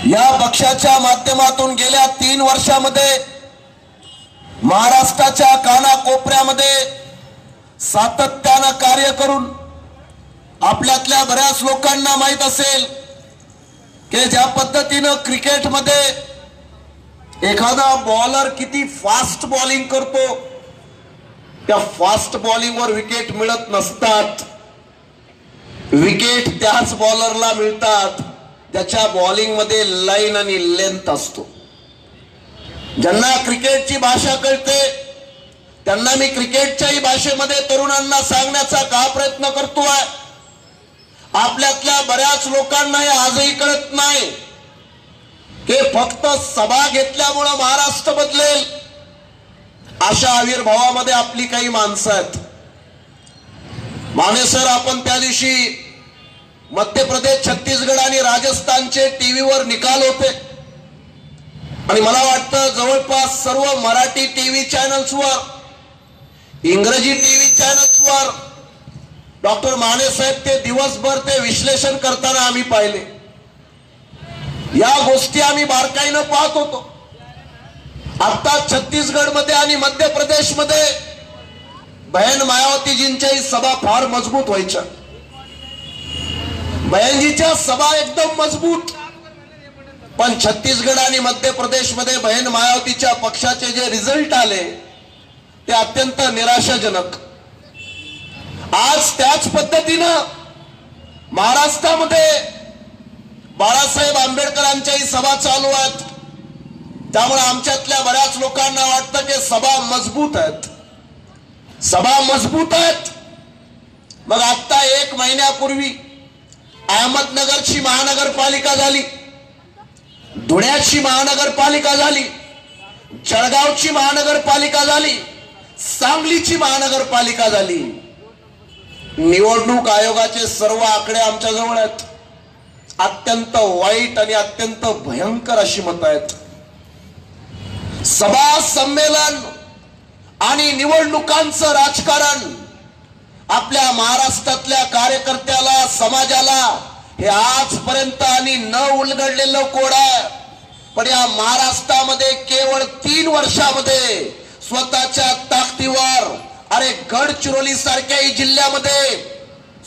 या पक्षाच्या माध्यमातून गेल्या 3 वर्षामध्ये महाराष्ट्राच्या कानाकोपऱ्यामध्ये सातत्यानं कार्य करून आपल्यातल्या बऱ्याच लोकांना माहित असेल की ज्या पद्धतीनं क्रिकेटमध्ये एखादा बॉलर किती फास्ट बॉलिंग करतो, त्या फास्ट बॉलिंगवर विकेट मिळत नसतात. विकेट त्याच बॉलरला मिळतात ज्याच्या बॉलिंग मध्ये लाईन आणि लेंथ असतो. ज्यांना क्रिकेटची भाषा कळते त्यांना मी क्रिकेटच्याही भाषेमध्ये तरुणांना सांगण्याचा का प्रयत्न करतोय. आपल्यातल्या बऱ्याच लोकांना हे आजही कळत नाही की फक्त सभा घेतल्यामुळे महाराष्ट्र बदलेल अशा आविर्भावामध्ये आपली काही माणसं आहेत. माने सर, आपण त्या दिवशी मध्य प्रदेश, छत्तीसगड आणि राजस्थानचे टीव्हीवर निकाल होते आणि मला वाटतं जवळपास सर्व मराठी टीव्ही चॅनल्सवर, इंग्रजी टीव्ही चॅनल्सवर डॉक्टर माने साहेब ते दिवसभर ते विश्लेषण करताना आम्ही पाहिले. या गोष्टी आम्ही बारकाईनं पाहत होतो. आता छत्तीसगडमध्ये आणि मध्य प्रदेशमध्ये बहन मायावतीजींच्याही सभा फार मजबूत व्हायच्या. बहनजीच्या सभा एकदम मजबूत, पण छत्तीसगड आणि मध्य प्रदेशमध्ये बहन मायावतीच्या पक्षाचे जे रिझल्ट आले ते अत्यंत निराशाजनक. आज त्याच पद्धतीनं महाराष्ट्रामध्ये बाळासाहेब आंबेडकरांच्याही सभा चालू आहेत. त्यामुळे आमच्यातल्या बऱ्याच लोकांना वाटतं की सभा मजबूत आहेत, सभा मजबूत आहेत. मग आता 1 महिन्यापूर्वी अहमदनगरची महानगरपालिका झाली, धुळ्याची महानगरपालिका झाली, जळगावची महानगरपालिका झाली, सांगलीची महानगरपालिका झाली. निवडणूक आयोगाचे सर्व आकडे आमच्या जवळ आहेत. अत्यंत वाईट आणि अत्यंत भयंकर अशी मतं आहेत. सभा, संमेलन आणि निवडणुकांचं राजकारण आपल्या महाराष्ट्रातल्या कार्यकर्त्याला, समाजाला हे आजपर्यंत आणि न उलगडलेलं कोड आहे. पण या महाराष्ट्रामध्ये केवळ 3 वर्षामध्ये स्वतःच्या ताकदीवर, अरे गडचिरोली सारख्याही जिल्ह्यामध्ये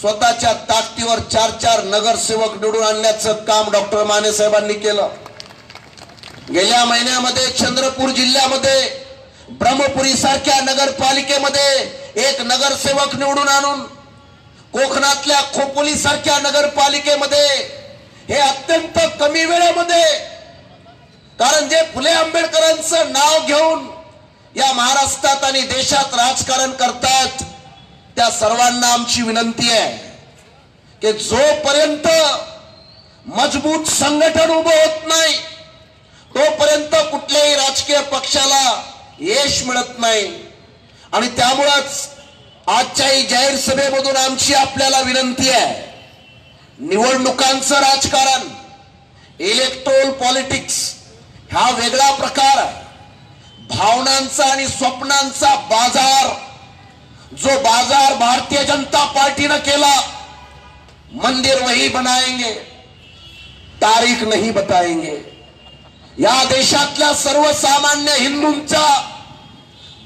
स्वतःच्या ताकदीवर 4 नगरसेवक निवडून आणण्याचं काम डॉक्टर माने साहेबांनी केलं. गेल्या महिन्यामध्ये चंद्रपूर जिल्ह्यामध्ये ब्रह्मपुरी सारख्या नगरपालिकेमध्ये 1 नगरसेवक निवडून आणून, कोकणातल्या खोपोली सारख्या नगरपालिकेमध्ये हे अत्यंत कमी वेळेमध्ये, कारण जे फुले आंबेडकरांचं नाव घेऊन या महाराष्ट्रात आणि देशात राजकारण करतात त्या सर्वांना आमची विनंती आहे की जोपर्यंत मजबूत संघटन उभं होत नाही तोपर्यंत कुठल्याही राजकीय पक्षाला यश मिळत नाही. आणि त्यामुळेच आजच्याही जाहीर सभेमधून आमची आपल्याला विनंती आहे, निवडणुकांचं राजकारण, इलेक्टोरल पॉलिटिक्स हा वेगळा प्रकार आहे. भावनांचा आणि स्वप्नांचा बाजार, जो बाजार भारतीय जनता पार्टीनं केला, मंदिर वही बनाएंगे, तारीख नहीं बताएंगे. या देशातल्या सर्वसामान्य हिंदूंच्या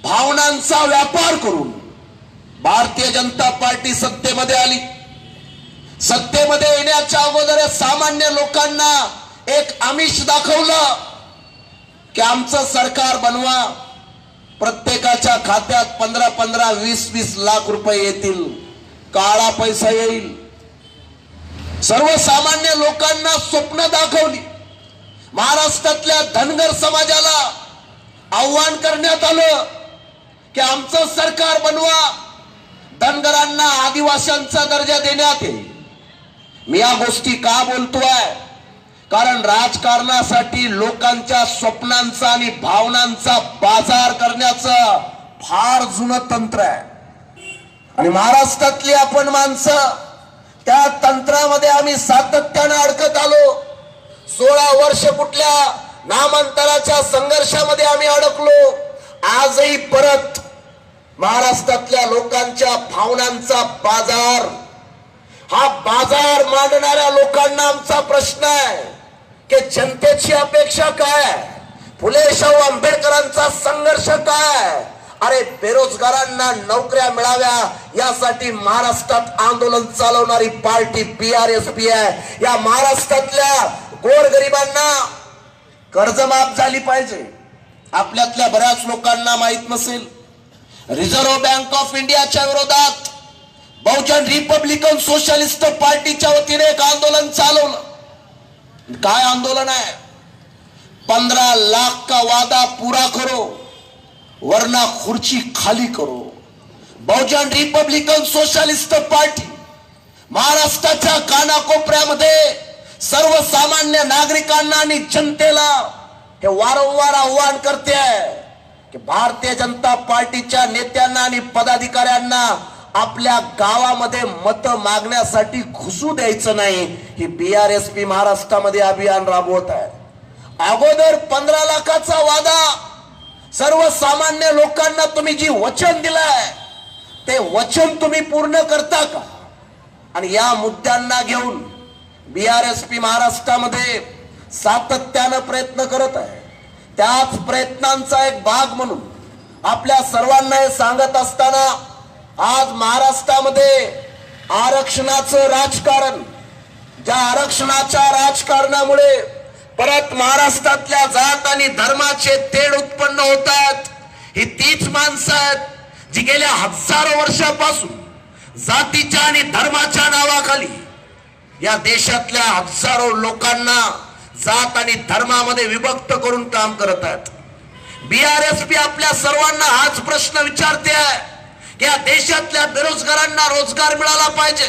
भावनांचा व्यापार करून भारतीय जनता पार्टी सत्तेमध्ये आली. सत्तेमध्ये येण्याच्या अगोदर सामान्य लोकांना एक आमिष दाखवलं की आमचं सरकार बनवा, प्रत्येकाच्या खात्यात 15-15, 20-20 लाख रुपये येतील, काळा पैसा येईल. सर्वसामान्य लोकांना स्वप्न दाखवली. महाराष्ट्रातल्या धनगर समाजाला आव्हान करण्यात आलं की आमचं सरकार बनवा, धनगरांना आदिवासींचा दर्जा देण्यात येईल. मी या गोष्टी का बोलतोय? कारण राजकारणासाठी लोकांच्या स्वप्नांचा आणि भावनांचा बाजार करण्याचं फार जुनं तंत्र आहे आणि महाराष्ट्रातली आपण माणसं त्या तंत्रामध्ये आम्ही सातत्याने अडकत आलो. 16 वर्ष कुठल्या नामांतराच्या संघर्षामध्ये आम्ही अडकलो. आजही परत महाराष्ट्रातल्या लोकांच्या भावनांचा बाजार, हा बाजार मांडणाऱ्या लोकांना आमचा प्रश्न आहे की जनतेची अपेक्षा काय, फुले शाहू आंबेडकरांचा संघर्ष काय. अरे बेरोजगारांना नोकऱ्या मिळाव्या यासाठी महाराष्ट्रात आंदोलन चालवणारी पार्टी BRSP आहे. या महाराष्ट्रातल्या गोरगरिबांना कर्जमाफ झाली पाहिजे. आपल्यातल्या बऱ्याच लोकांना माहित नसेल, रिझर्व्ह बँक ऑफ इंडियाच्या विरोधात बहुजन रिपब्लिकन सोशलिस्ट पार्टीच्या वतीने एक आंदोलन चालवलं. काय आंदोलन आहे? 15 लाख का वादा पूरा करो वरना खुर्ची खाली करो. बहुजन रिपब्लिकन सोशलिस्ट पार्टी महाराष्ट्राच्या कानाकोपऱ्यामध्ये सर्वसामान्य नागरिकांना आणि जनतेला हे वारंवार आव्हान करते की भारतीय जनता पार्टीच्या नेत्यांना आणि पदाधिकाऱ्यांना आपल्या गावामध्ये मत मागण्यासाठी घुसू द्यायचं नाही. ही BRSP महाराष्ट्रामध्ये अभियान राबवत आहे. अगोदर 15 लाखाचा वादा सर्वसामान्य लोकांना तुम्ही जी वचन दिलंय ते वचन तुम्ही पूर्ण करता का? आणि या मुद्द्यांना घेऊन BRSP महाराष्ट्रामध्ये सातत्यानं प्रयत्न करत आहे. त्याच प्रयत्नांचा एक भाग म्हणून आपल्या सर्वांना हे सांगत असताना आज महाराष्ट्रामध्ये आरक्षणाचं राजकारण, ज्या आरक्षणाच्या राजकारणामुळे परत महाराष्ट्रातल्या जात आणि धर्माचे तेढ उत्पन्न होतात. ही तीच माणसं आहेत जी गेल्या हजारो वर्षापासून जातीच्या आणि धर्माच्या नावाखाली या देशातल्या हजारो लोकांना जात आणि धर्मामध्ये विभक्त करून काम करत आहेत. BRSP आपल्या सर्वांना हाच प्रश्न विचारते आहे की या देशातल्या बेरोजगारांना रोजगार मिळाला पाहिजे,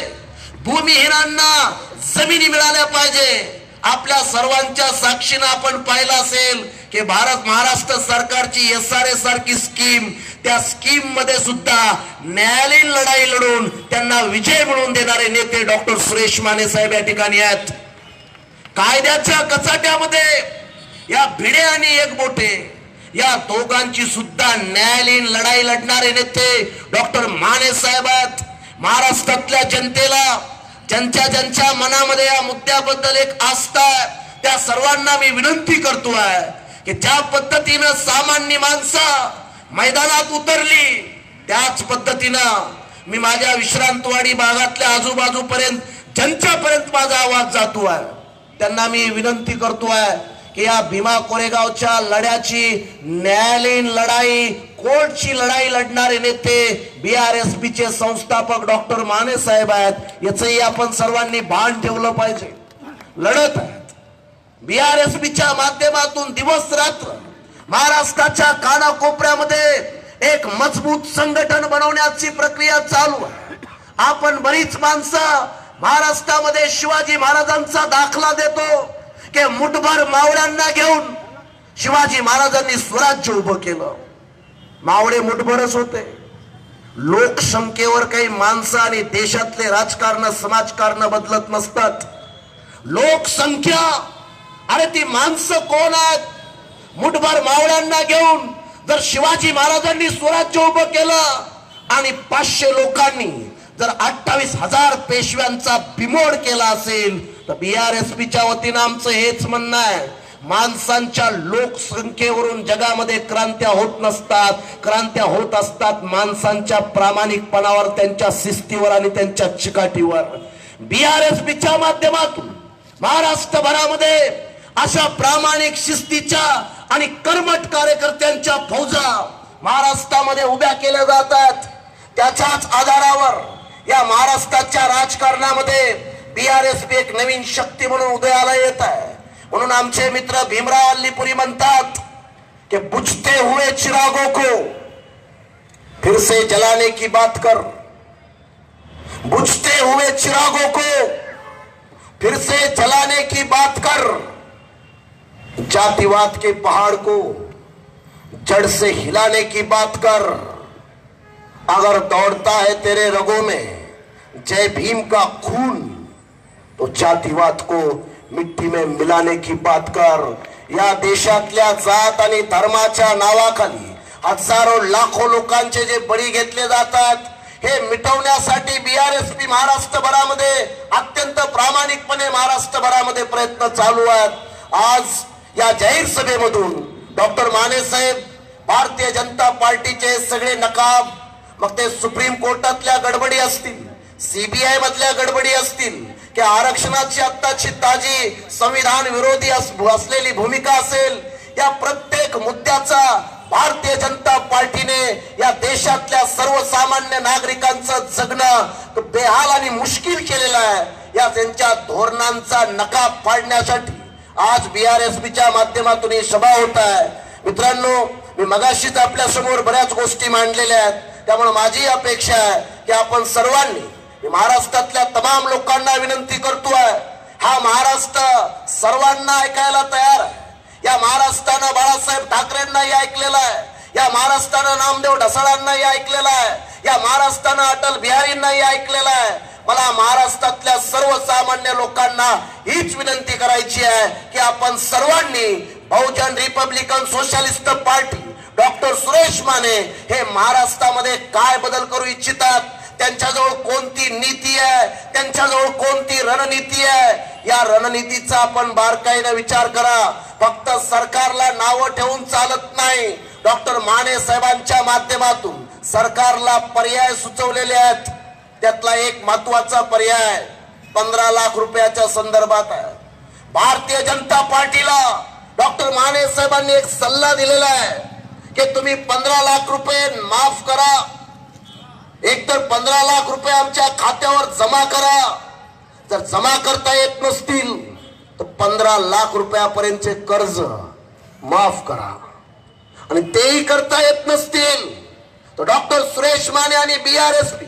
भूमिहीनांना जमिनी मिळाल्या पाहिजे. आपल्या सर्वांच्या साक्षीनं आपण पाहिलं असेल की महाराष्ट्र सरकारची SRA सारखी स्कीम, त्या स्कीम मध्ये सुद्धा न्यायालयीन लढाई लढून त्यांना विजय मिळवून देणारे नेते डॉक्टर सुरेश माने साहेब या ठिकाणी आहेत. कायद्याच्या कचाट्यामध्ये या भिडे आणि एकबोटे या दोघांची सुद्धा न्यायालयीन लढाई लढणारे नेते डॉक्टर माने साहेब आहेत. महाराष्ट्रातल्या जनतेला ज्यांच्या मनामध्ये या मुद्द्याबद्दल एक आस्था आहे त्या सर्वांना मी विनंती करतोय की ज्या पद्धतीनं सामान्य माणसं मैदानात उतरली त्याच पद्धतीनं मी माझ्या विश्रांतवाडी भागातल्या आजूबाजूपर्यंत ज्यांच्यापर्यंत माझा आवाज जातोय त्यांना मी विनंती करतोय की या भीमा कोरेगावच्या लढ्याची न्यायालयीन लढाई, कोर्टची लढाई लढणारे नेते BRSPचे संस्थापक डॉक्टर माने साहेब आहेत. याचंही आपण सर्वांनी भान ठेवलं पाहिजे. लढत आहेत BRSPच्या माध्यमातून दिवस रात्र महाराष्ट्राच्या कानाकोपऱ्यामध्ये एक मजबूत संघटन बनवण्याची प्रक्रिया चालू आहे. आपण बरीच माणसं महाराष्ट्रामध्ये शिवाजी महाराजांचा दाखला देतो की मुठभर मावळ्यांना घेऊन शिवाजी महाराजांनी स्वराज्य उभं केलं. मावळे मुठभरच होते. लोकसंख्येवर काही माणसं आणि देशातले राजकारण समाजकारण बदलत नसतात. लोकसंख्या, अरे ती माणसं कोण आहेत? मुठभर मावळ्यांना घेऊन जर शिवाजी महाराजांनी स्वराज्य उभं केलं आणि 500 लोकांनी जर 28,000 पेशव्यांचा बिमोड केला असेल तर BRSPच्या वतीनं आमचं हेच म्हणणं आहे, माणसांच्या लोकसंख्येवरून जगामध्ये क्रांत्या होत नसतात. क्रांत्या होत असतात माणसांच्या प्रामाणिकपणावर, त्यांच्या शिस्तीवर आणि त्यांच्या चिकाटीवर. BRSPच्या माध्यमातून महाराष्ट्रभरामध्ये अशा प्रामाणिक शिस्तीच्या आणि कर्मठ कार्यकर्त्यांच्या फौजा महाराष्ट्रामध्ये उभ्या केल्या जातात. त्याच्याच आधारावर या महाराष्ट्राच्या राजकारणामध्ये BRSP एक नवीन शक्ती म्हणून उदयाला येत आहे. म्हणून आमचे मित्र भीमराव अल्लीपुरी म्हणतात कि बुझते हुए चिरागों को फिर से जलाने की बात कर, बुझते हुए चिरागों को फिर से जलाने की बात कर, जातिवाद के पहाड़ को जड़ से हिलाने की बात कर, अगर दौड़ता है तेरे रगों में जय भीम का खून तो जातिवाद को मिट्टी में मिलाने की बात कर. या देशातल्या जात आणि धर्माच्या नावाखाली हजारो लाखो लोकांचे जे बळी घेतले जातात हे मिटवण्यासाठी BRSP महाराष्ट्रभरामध्ये अत्यंत प्रामाणिकपणे महाराष्ट्रभरामध्ये प्रयत्न चालू आहेत. आज या जाहीर सभेमधून डॉक्टर माने साहेब भारतीय जनता पार्टीचे सगळे नकाब, मग ते सुप्रीम कोर्टातल्या गडबडी असतील, सीबीआय मधल्या गडबडी असतील, की आरक्षणाची आत्ताची ताजी संविधान विरोधी असलेली भूमिका असेल, या प्रत्येक मुद्द्याचा भारतीय जनता पार्टीने या देशातल्या सर्वसामान्य नागरिकांचं जगणं बेहाल आणि मुश्किल केलेलं आहे. या त्यांच्या धोरणांचा नकाब पाडण्यासाठी आज BRSPच्या माध्यमातून ही सभा होत आहे. मित्रांनो, मी मगाशीच आपल्या समोर बऱ्याच गोष्टी मांडलेल्या आहेत. त्यामुळे माझी अपेक्षा आहे की आपण सर्वांनी, महाराष्ट्रातल्या तमाम लोकांना विनंती करतोय, हा महाराष्ट्र सर्वांना ऐकायला तयार आहे. या महाराष्ट्रानं बाळासाहेब ठाकरेंनाही ऐकलेलं आहे, या महाराष्ट्रानं नामदेव ढसाळांनाही ऐकलेलं आहे, या महाराष्ट्रानं अटल बिहारींनाही ऐकलेलं आहे. मला महाराष्ट्रातल्या सर्वसामान्य लोकांना हीच विनंती करायची आहे की आपण सर्वांनी बहुजन रिपब्लिकन सोशलिस्ट पार्टी, डॉक्टर सुरेश माने हे महाराष्ट्रामध्ये काय बदल करू इच्छितात, त्यांच्याजवळ कोणती नीती आहे, त्यांच्याजवळ कोणती रणनीती आहे, या रणनीतीचा आपण बारकाईने विचार करा. फक्त सरकारला नावं ठेवून चालत नाही. डॉक्टर माने साहेबांच्या माध्यमातून सरकारला पर्याय सुचवलेले आहेत. त्यातला एक महत्वाचा पर्याय 15 लाख रुपयाच्या संदर्भात आहे. भारतीय जनता पार्टीला डॉक्टर माने साहेबांनी एक सल्ला दिलेला आहे की तुम्ही 15 लाख रुपये माफ करा, एकतर 15 लाख रुपये आमच्या खात्यावर जमा करा. जर जमा करता येत नसतील तर 15 लाख रुपयापर्यंतचे कर्ज माफ करा, आणि तेही करता येत नसतील तर डॉक्टर सुरेश माने आणि BRSP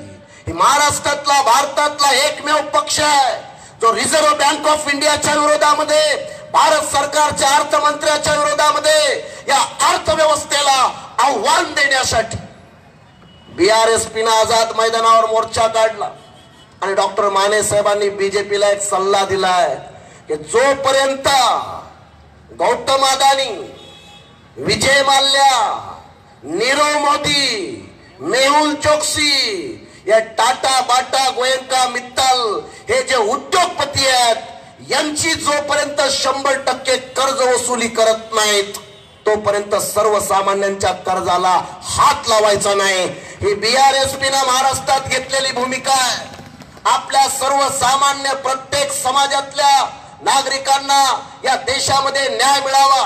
ही महाराष्ट्रातला, भारतातला एकमेव पक्ष आहे जो रिझर्व्ह बँक ऑफ इंडियाच्या विरोधामध्ये, भारत सरकारच्या अर्थमंत्र्याच्या विरोधामध्ये या अर्थव्यवस्थेला आव्हान देण्यासाठी BRSPनं आझाद मैदानावर मोर्चा काढला. आणि डॉक्टर माने साहेबांनी BJPला एक सल्ला दिलाय की जोपर्यंत गौतम अदानी, विजय माल्या, नीरव मोदी, मेहुल चोक्सी, या टाटा, बाटा, गोयंका, मित्तल हे जे उद्योगपती आहेत, यांची जोपर्यंत 100% कर्ज वसुली करत नाहीत तोपर्यंत सर्वसामान्यांच्या कर्जाला हात लावायचा नाही. ही BRSPनं महाराष्ट्रात घेतलेली भूमिका आहे. आपल्या सर्वसामान्य प्रत्येक समाजातल्या नागरिकांना या देशामध्ये न्याय मिळावा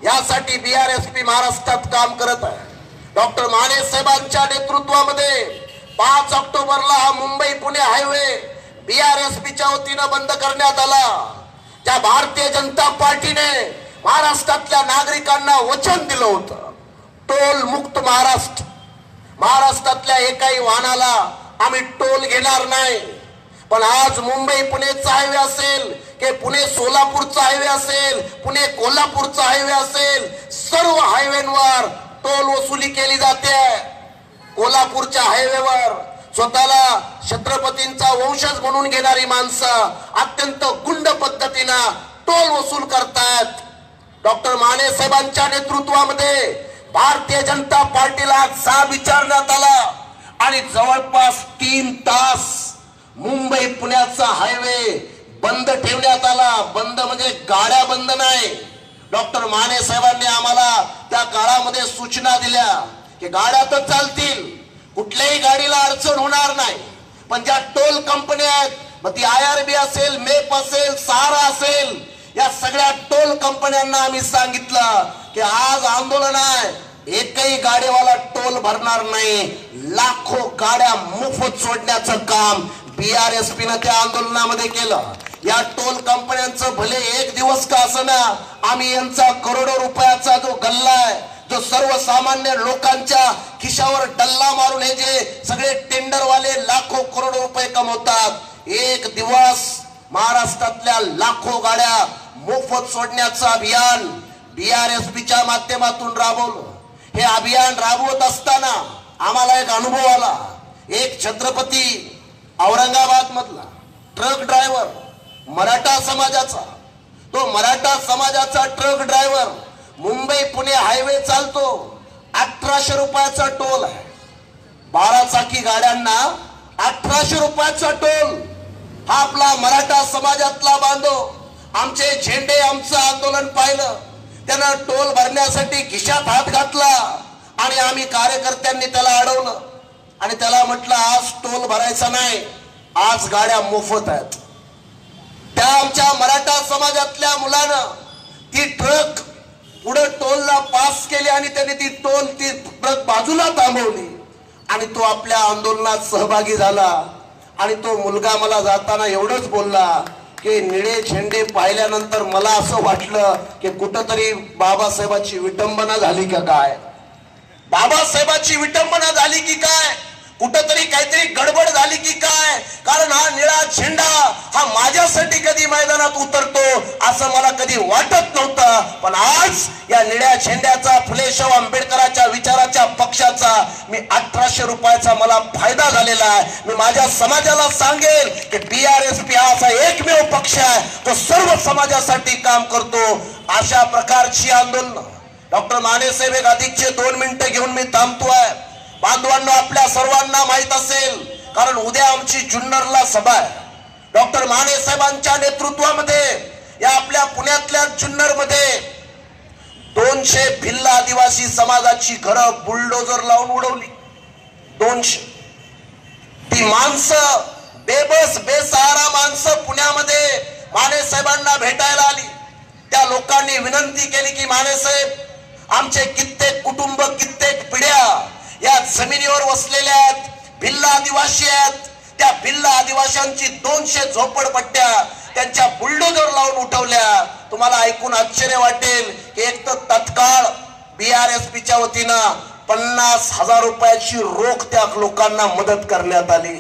यासाठी BRSP महाराष्ट्रात काम करत आहे. डॉक्टर माने साहेबांच्या नेतृत्वामध्ये 5 ऑक्टोबरला हा मुंबई पुणे हायवे BRSPच्या वतीनं बंद करण्यात आला. त्या भारतीय जनता पार्टीने महाराष्ट्रातल्या नागरिकांना वचन दिलं होतं, टोल मुक्त महाराष्ट्र. महाराष्ट्रातल्या एकाही वाहनाला आम्ही टोल घेणार नाही. पण आज मुंबई पुणेचा हायवे असेल की पुणे सोलापूरचा हायवे असेल, पुणे कोल्हापूरचा हायवे असेल, सर्व हायवेवर टोल वसुली केली जाते. कोल्हापूरच्या हायवेवर स्वतःला छत्रपतींचा वंशज म्हणून घेणारी माणसं अत्यंत गुंड पद्धतीनं टोल वसूल करतात. डॉक्टर माने साहेबांच्या नेतृत्वामध्ये भारतीय जनता पार्टीला जाब विचारण्यात आला आणि जवळपास 3 तास मुंबई पुण्याचा हायवे बंद ठेवण्यात आला. बंद म्हणजे गाड्या बंद नाही. डॉक्टर माने साहेबांनी आम्हाला त्या काळामध्ये सूचना दिल्या की गाड्या तर चालतील, कुठल्याही गाडीला अडचण होणार नाही, पण ज्या टोल कंपन्या आहेत, मग ती IRB असेल, मेप असेल, सहारा असेल, या सगळ्या टोल कंपन्यांना आम्ही सांगितलं की आज आंदोलन आहे, एकही गाडीवाला टोल भरणार नाही. लाखो गाड्या मोफत सोडण्याचं काम BRSPनं त्या आंदोलनामध्ये केलं. या टोल कंपन्यांचं भले एक दिवस का असना, आम्ही यांचा करोडो रुपयाचा जो गल्ला आहे, जो सर्वसामान्य लोकांच्या खिशावर डल्ला मारून हे जे सगळे टेंडरवाले लाखो करोडो रुपये कमवतात, एक दिवस महाराष्ट्रातल्या लाखो गाड्या मोफत सोडण्याचं अभियान BRSPच्या माध्यमातून राबवलं. हे अभियान राबवत असताना आम्हाला एक अनुभव आला. एक छत्रपती औरंगाबाद मधला ट्रक ड्रायव्हर, मराठा समाजाचा, तो मराठा समाजाचा truck driver Mumbai Pune highway चालतो, 1800 रुपयाचा टोल आहे. 12 चाकी गाड्यांना 1800 रुपयाचा टोल. हा आपला मराठा समाजातला बांधव, आमचे झेंडे, आमचं आंदोलन पाहिलं, त्यानं टोल भरण्यासाठी खिशात हात घातला आणि आम्ही कार्यकर्त्यांनी त्याला अडवलं आणि त्याला म्हटलं आज टोल भरायचा नाही, आज गाड्या मोफत आहेत. त्या आमच्या मराठा समाजातल्या मुलानं ती ट्रक पुढे टोलला पास केली आणि त्याने ती ट्रक बाजूला थांबवली आणि तो आपल्या आंदोलनात सहभागी झाला. आणि तो मुलगा मला जाताना एवढंच बोलला की निळे झेंडे पाहिल्यानंतर मला असं वाटलं की कुठंतरी बाबासाहेबांची विटंबना झाली का काय, बाबासाहेबांची विटंबना झाली की काय, कुठंतरी काहीतरी गडबड झाली की काय. कारण हा निळा झेंडा हा माझ्यासाठी कधी मैदानात उतरतो असं मला कधी वाटत नव्हतं. पण आज या निळ्या झेंड्याचा, फुले शाहू आंबेडकरांच्या विचाराच्या पक्षाचा मी 1800 रुपयाचा मला फायदा झालेला आहे. मी माझ्या समाजाला सांगेल की BRSP हा असा एकमेव पक्ष आहे तो सर्व समाजासाठी काम करतो. अशा प्रकारची आंदोलन डॉक्टर मानेसाहेब एक अधिकचे 2 मिनिटं घेऊन मी थांबतोय. बांधवांना आपल्या सर्वांना माहित असेल, कारण उद्या आमची जुन्नरला सभा आहे. डॉक्टर मानेसाहेबांच्या नेतृत्वामध्ये या आपल्या पुण्यातल्या जुन्नरमध्ये 200 भिल्ल आदिवासी समाजाची घरं बुलडोजर लावून उडवली. 200 ती माणसं बेबस बेसहारा माणसं पुण्यामध्ये मानेसाहेबांना भेटायला आली. त्या लोकांनी विनंती केली की मानेसाहेब आमचे कित्येक कुटुंब, कित्येक पिढ्या या जमिनीवर वसलेल्या आहेत, भिल्ल आदिवासी आहेत. त्या भिल्ल आदिवासींची 200 झोपडपट्ट्या त्यांच्या बुलडोजर लावून उठवल्या. तुम्हाला ऐकून आश्चर्य वाटेल की एक तर तत्काळ BRSPच्या वतीनं 50,000 रुपयाची रोख त्या लोकांना मदत करण्यात आली.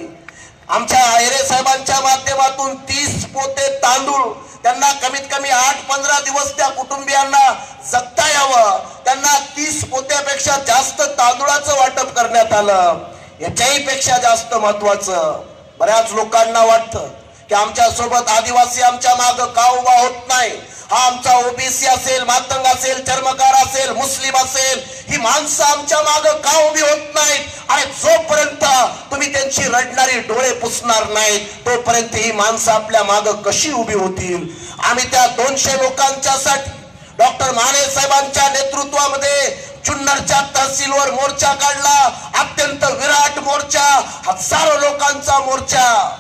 आमच्या आयरे साहेबांच्या माध्यमातून 30 पोते तांदूळ त्यांना कमीत कमी 8-15 दिवस त्या कुटुंबियांना जगता यावं, त्यांना 30 पोत्यापेक्षा जास्त तांदूळाचं वाटप करण्यात आलं. याच्याही पेक्षा जास्त महत्वाचं, बऱ्याच लोकांना वाटतं की आमच्या सोबत आदिवासी आमच्या मागे का उभा होत नाही. हा आमचा OBC असेल, मातंग असेल, चर्मकार असेल, मुस्लिम असेल, ही माणसं आमच्या मागे का उभी होत नाहीत. आणि जोपर्यंत तुम्ही त्यांची रडणारी डोळे पुसणार नाहीत तोपर्यंत ही माणसं आपल्या मागे कशी उभी होतील. आम्ही त्या 200 लोकांच्यासाठी डॉक्टर माने साहेबांच्या नेतृत्वामध्ये जुन्नरच्या तहसीलवर मोर्चा काढला. अत्यंत विराट मोर्चा, हजारो लोकांचा मोर्चा.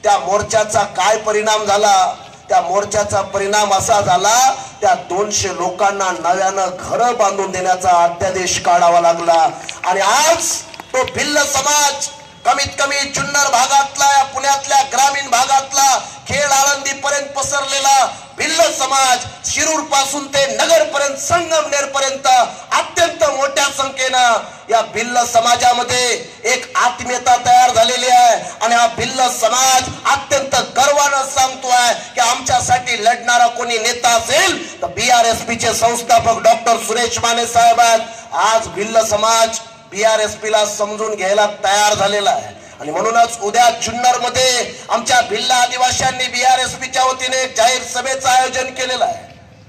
त्या मोर्चाचा काय परिणाम झाला? त्या मोर्चाचा परिणाम असा झाला, त्या 200 लोकांना नव्यानं घरं बांधून देण्याचा अध्यादेश काढावा लागला. आणि आज तो भिल्ल समाज कमीत कमी जुन्नर भागातला, पुण्यातल्या ग्रामीण भागातला, खेड आळंदी पर्यंत पसरलेला भिल्ल समाज शिरूर पासून ते नगर पर्यंत, संगमनेर पर्यंत अत्यंत मोठ्या संख्येनं या भिल्ल समाजामध्ये एक आत्मीयता तयार झालेली आहे. आणि हा भिल्ल समाज अत्यंत गर्वानं सांगतोय की आमच्यासाठी लढणारा कोणी नेता असेल तर BRSPचे संस्थापक डॉक्टर सुरेश माने साहेब आहेत. आज भिल्ल समाज BRSPला समजून घ्यायला तयार झालेला आहे. आणि म्हणूनच उद्या जुन्नर मध्ये आमच्या भिल्ल आदिवासींनी BRSPच्या वतीने एक जाहीर सभेचं आयोजन केलेलं आहे.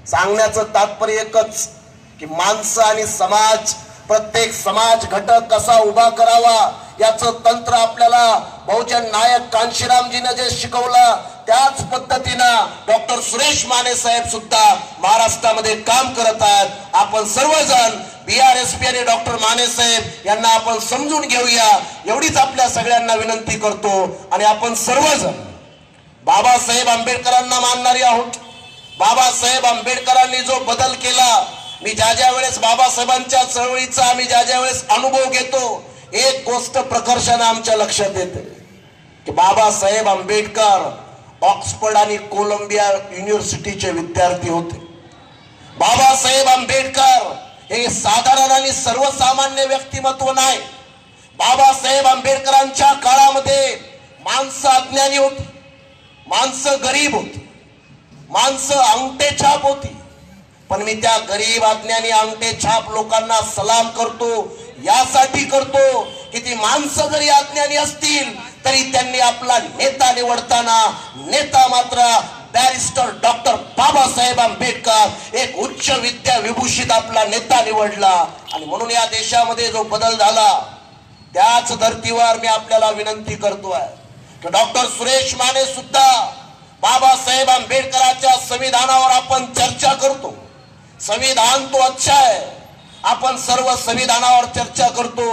सांगण्याचं तात्पर्य एकच की माणसं आणि समाज, प्रत्येक समाज घटक कसा उभा करावा याचं तंत्र आपल्याला बहुजन नायक कांशीरामजीने जे शिकवलं त्याच पद्धतीनं डॉक्टर सुरेश माने साहेब सुद्धा महाराष्ट्रामध्ये काम करत आहेत. आपण सर्वजण BRSP आणि डॉक्टर माने साहेब यांना आपण समजून घेऊया एवढीच आपल्या सगळ्यांना विनंती करतो. आणि आपण सर्वजण बाबासाहेब आंबेडकरांना मानणारी आहोत. बाबासाहेब आंबेडकरांनी जो बदल केला, मी ज्या वेळेस बाबासाहेबांच्या चळवळीचा आम्ही ज्या वेळेस अनुभव घेतो, एक गोष्ट प्रकर्षाने आमच्या लक्षात येते की बाबासाहेब आंबेडकर ऑक्सफर्ड आणि कोलंबिया युनिव्हर्सिटीचे विद्यार्थी होते. बाबासाहेब आंबेडकर हे साधारण आणि सर्वसामान्य व्यक्तिमत्व नाही. बाबासाहेब आंबेडकरांच्या काळामध्ये माणसं अज्ञानी होती, माणसं गरीब होती, माणसं अंगठेछाप होती. पण मी त्या गरीब अज्ञानी अंगठेछाप लोकांना सलाम करतो, यासाठी करतो की ती माणसं जरी अज्ञानी असतील तरी त्यांनी आपला नेता निवडताना नेता मात्र बॅरिस्टर डॉक्टर बाबासाहेब आंबेडकर एक उच्च विद्या विभूषित आपला नेता निवडला. आणि म्हणून या देशामध्ये जो बदल झाला त्याच धर्तीवर मी आपल्याला विनंती करतोय की डॉक्टर सुरेश माने सुद्धा बाबासाहेब आंबेडकरांच्या संविधानावर आपण चर्चा करतो, संविधान तो अच्छा है, आपण सर्व संविधानावर चर्चा करतो,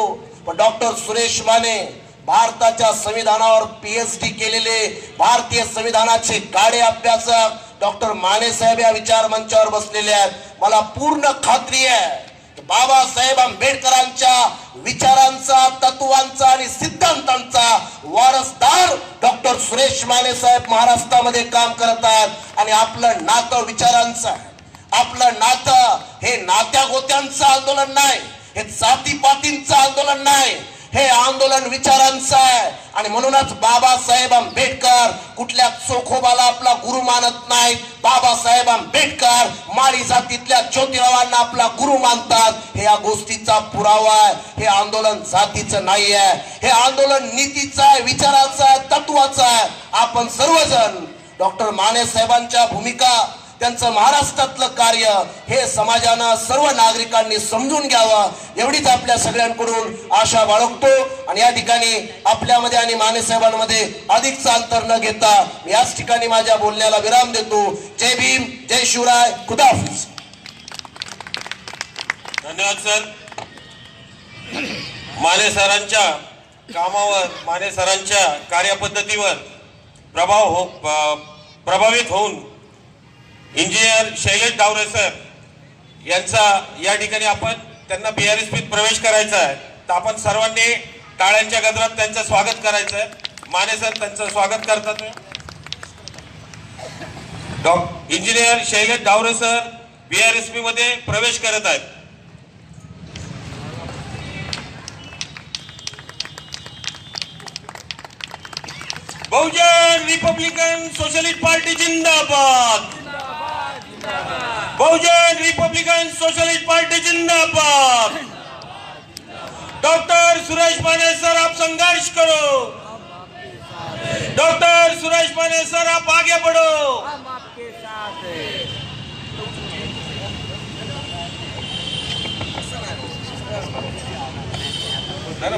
पण डॉक्टर सुरेश माने भारताच्या संविधानावर पीएचडी केलेले, भारतीय संविधानाचे गाढे अभ्यासक डॉक्टर माने साहेब या विचार मंचावर बसलेले आहेत. मला पूर्ण खात्री आहे बाबासाहेब आंबेडकरांच्या विचारांचा, तत्वांचा आणि सिद्धांतांचा वारसदार डॉक्टर सुरेश माने साहेब महाराष्ट्रामध्ये काम करत आहेत. आणि आपलं नातं विचारांचं आहे. आपलं नातं हे नात्या गोत्यांचं आंदोलन नाही, हे जातीपातींचं आंदोलन नाही, हे आंदोलन विचारांचं आहे. आणि म्हणूनच बाबासाहेब आंबेडकर कुठल्या चोखोबाला आपला गुरु मानत नाहीत. बाबासाहेब आंबेडकर माळी जातीतल्या ज्योतिरावांना आपला गुरु मानतात. हे या गोष्टीचा पुरावा आहे. हे आंदोलन जातीचं नाही आहे, हे आंदोलन नीतीचं आहे, विचाराचं आहे, तत्वाचं आहे. आपण सर्वजण डॉक्टर माने साहेबांच्या भूमिका, त्यांचं महाराष्ट्रातलं कार्य हे समाजानं, सर्व नागरिकांनी समजून घ्यावं एवढीच आपल्या सगळ्यांकडून आशा बाळगतो. आणि या ठिकाणी आपल्यामध्ये आणि माने साहेबांमध्ये अधिकचं अंतर न घेता मी याच ठिकाणी माझ्या बोलण्याला विराम देतो. जय भीम, जय शिवराय, खुदाहाफिज. धन्यवाद सर. माने सरांच्या कामावर, माने सरांच्या कार्यपद्धतीवर प्रभावित होऊन इंजिनियर शैलेश डावरे सर यांचा या ठिकाणी आपण त्यांना बीआरएसपीत प्रवेश करायचा आहे. तर आपण सर्वांनी टाळ्यांच्या गजरात त्यांचं स्वागत करायचं आहे. माने सर त्यांचं स्वागत करतात. Engineer Shailesh Daware sir BRSP मध्ये प्रवेश करत आहेत. बहुजन रिपब्लिकन सोशलिस्ट पार्टी जिंदाबाद. बहुजन रिपब्लिकन सोशलिस्ट पार्टी जिंदाबाद. डॉक्टर सुरेश माने सर आप संघर्ष करो. डॉक्टर सुरेश माने सर आप आगे बढ़ो. हम आपके साथ हैं.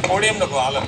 पोडियम नको आला.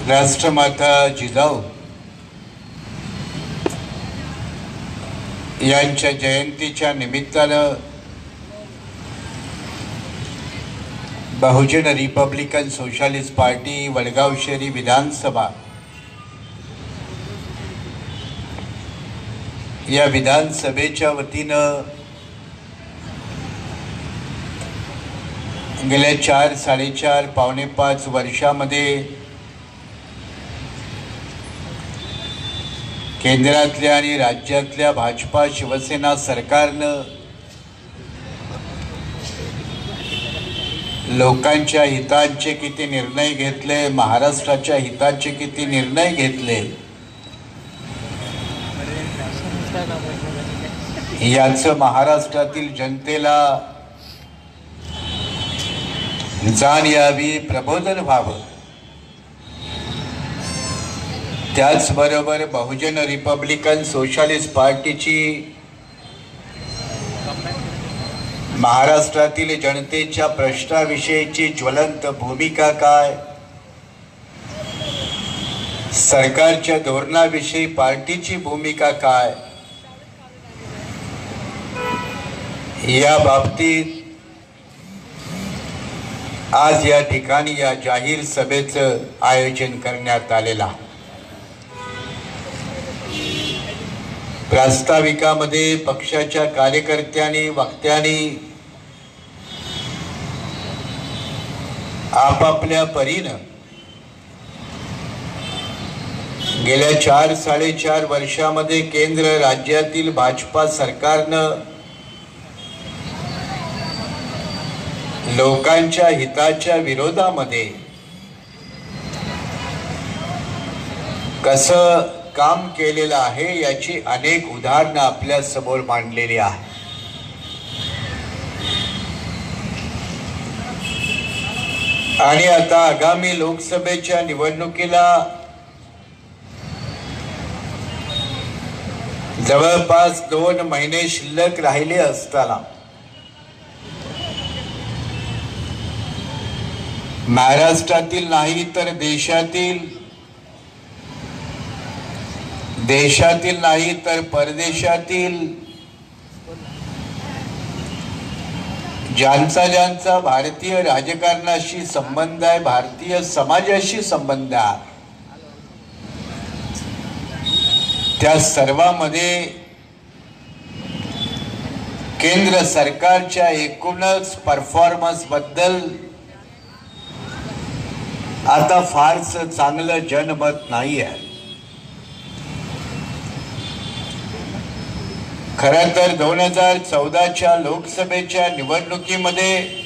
राष्ट्रमाता जिजाऊ यांच्या जयंतीच्या निमित्तानं बहुजन रिपब्लिकन सोशलिस्ट पार्टी वडगाव शहरी विधानसभा या विधानसभेच्या वतीनं गेल्या 4, 4.5, पावणे 5 वर्षामध्ये केंद्रातल्या आणि राज्यातल्या भाजपा शिवसेना सरकारनं लोकांच्या हिताचे किती निर्णय घेतले, महाराष्ट्राच्या हिताचे किती निर्णय घेतले याचं महाराष्ट्रातील जनतेला जाण यावी, प्रबोधन व्हावं. त्याचबरोबर बहुजन रिपब्लिकन सोशलिस्ट पार्टीची महाराष्ट्रातील जनतेच्या प्रश्नाविषयीची ज्वलंत भूमिका काय, सरकारच्या धोरणाविषयी पार्टीची भूमिका काय, या बाबतीत आज या ठिकाणी या जाहीर सभेचं आयोजन करण्यात आलेलं आहे. प्रास्ताविकामध्ये पक्षाच्या कार्यकर्त्यांनी, वक्त्यांनी आपापल्या परीनं गेल्या 4-4.5 वर्षामध्ये केंद्र राज्यातील भाजपा सरकारनं लोकांच्या हिताच्या विरोधामध्ये कसं काम केलेलं आहे याची अनेक उदाहरणं आपल्या समोर मांडलेली आहेत. आणि आता आगामी लोकसभेच्या निवडणुकीला जवळपास 2 महिने शिल्लक राहिले असताना महाराष्ट्रातील नाही तर देशातील नाही तर परदेशातील ज्यांचा भारतीय राजकारणाशी संबंध आहे, भारतीय समाजाशी संबंध आहे, त्या सर्वांमध्ये केंद्र सरकारच्या एकूणच परफॉर्मन्स बद्दल आता फारसं चांगलं जनमत नाही आहे. खरं तर 2014च्या लोकसभेच्या निवडणुकीमध्ये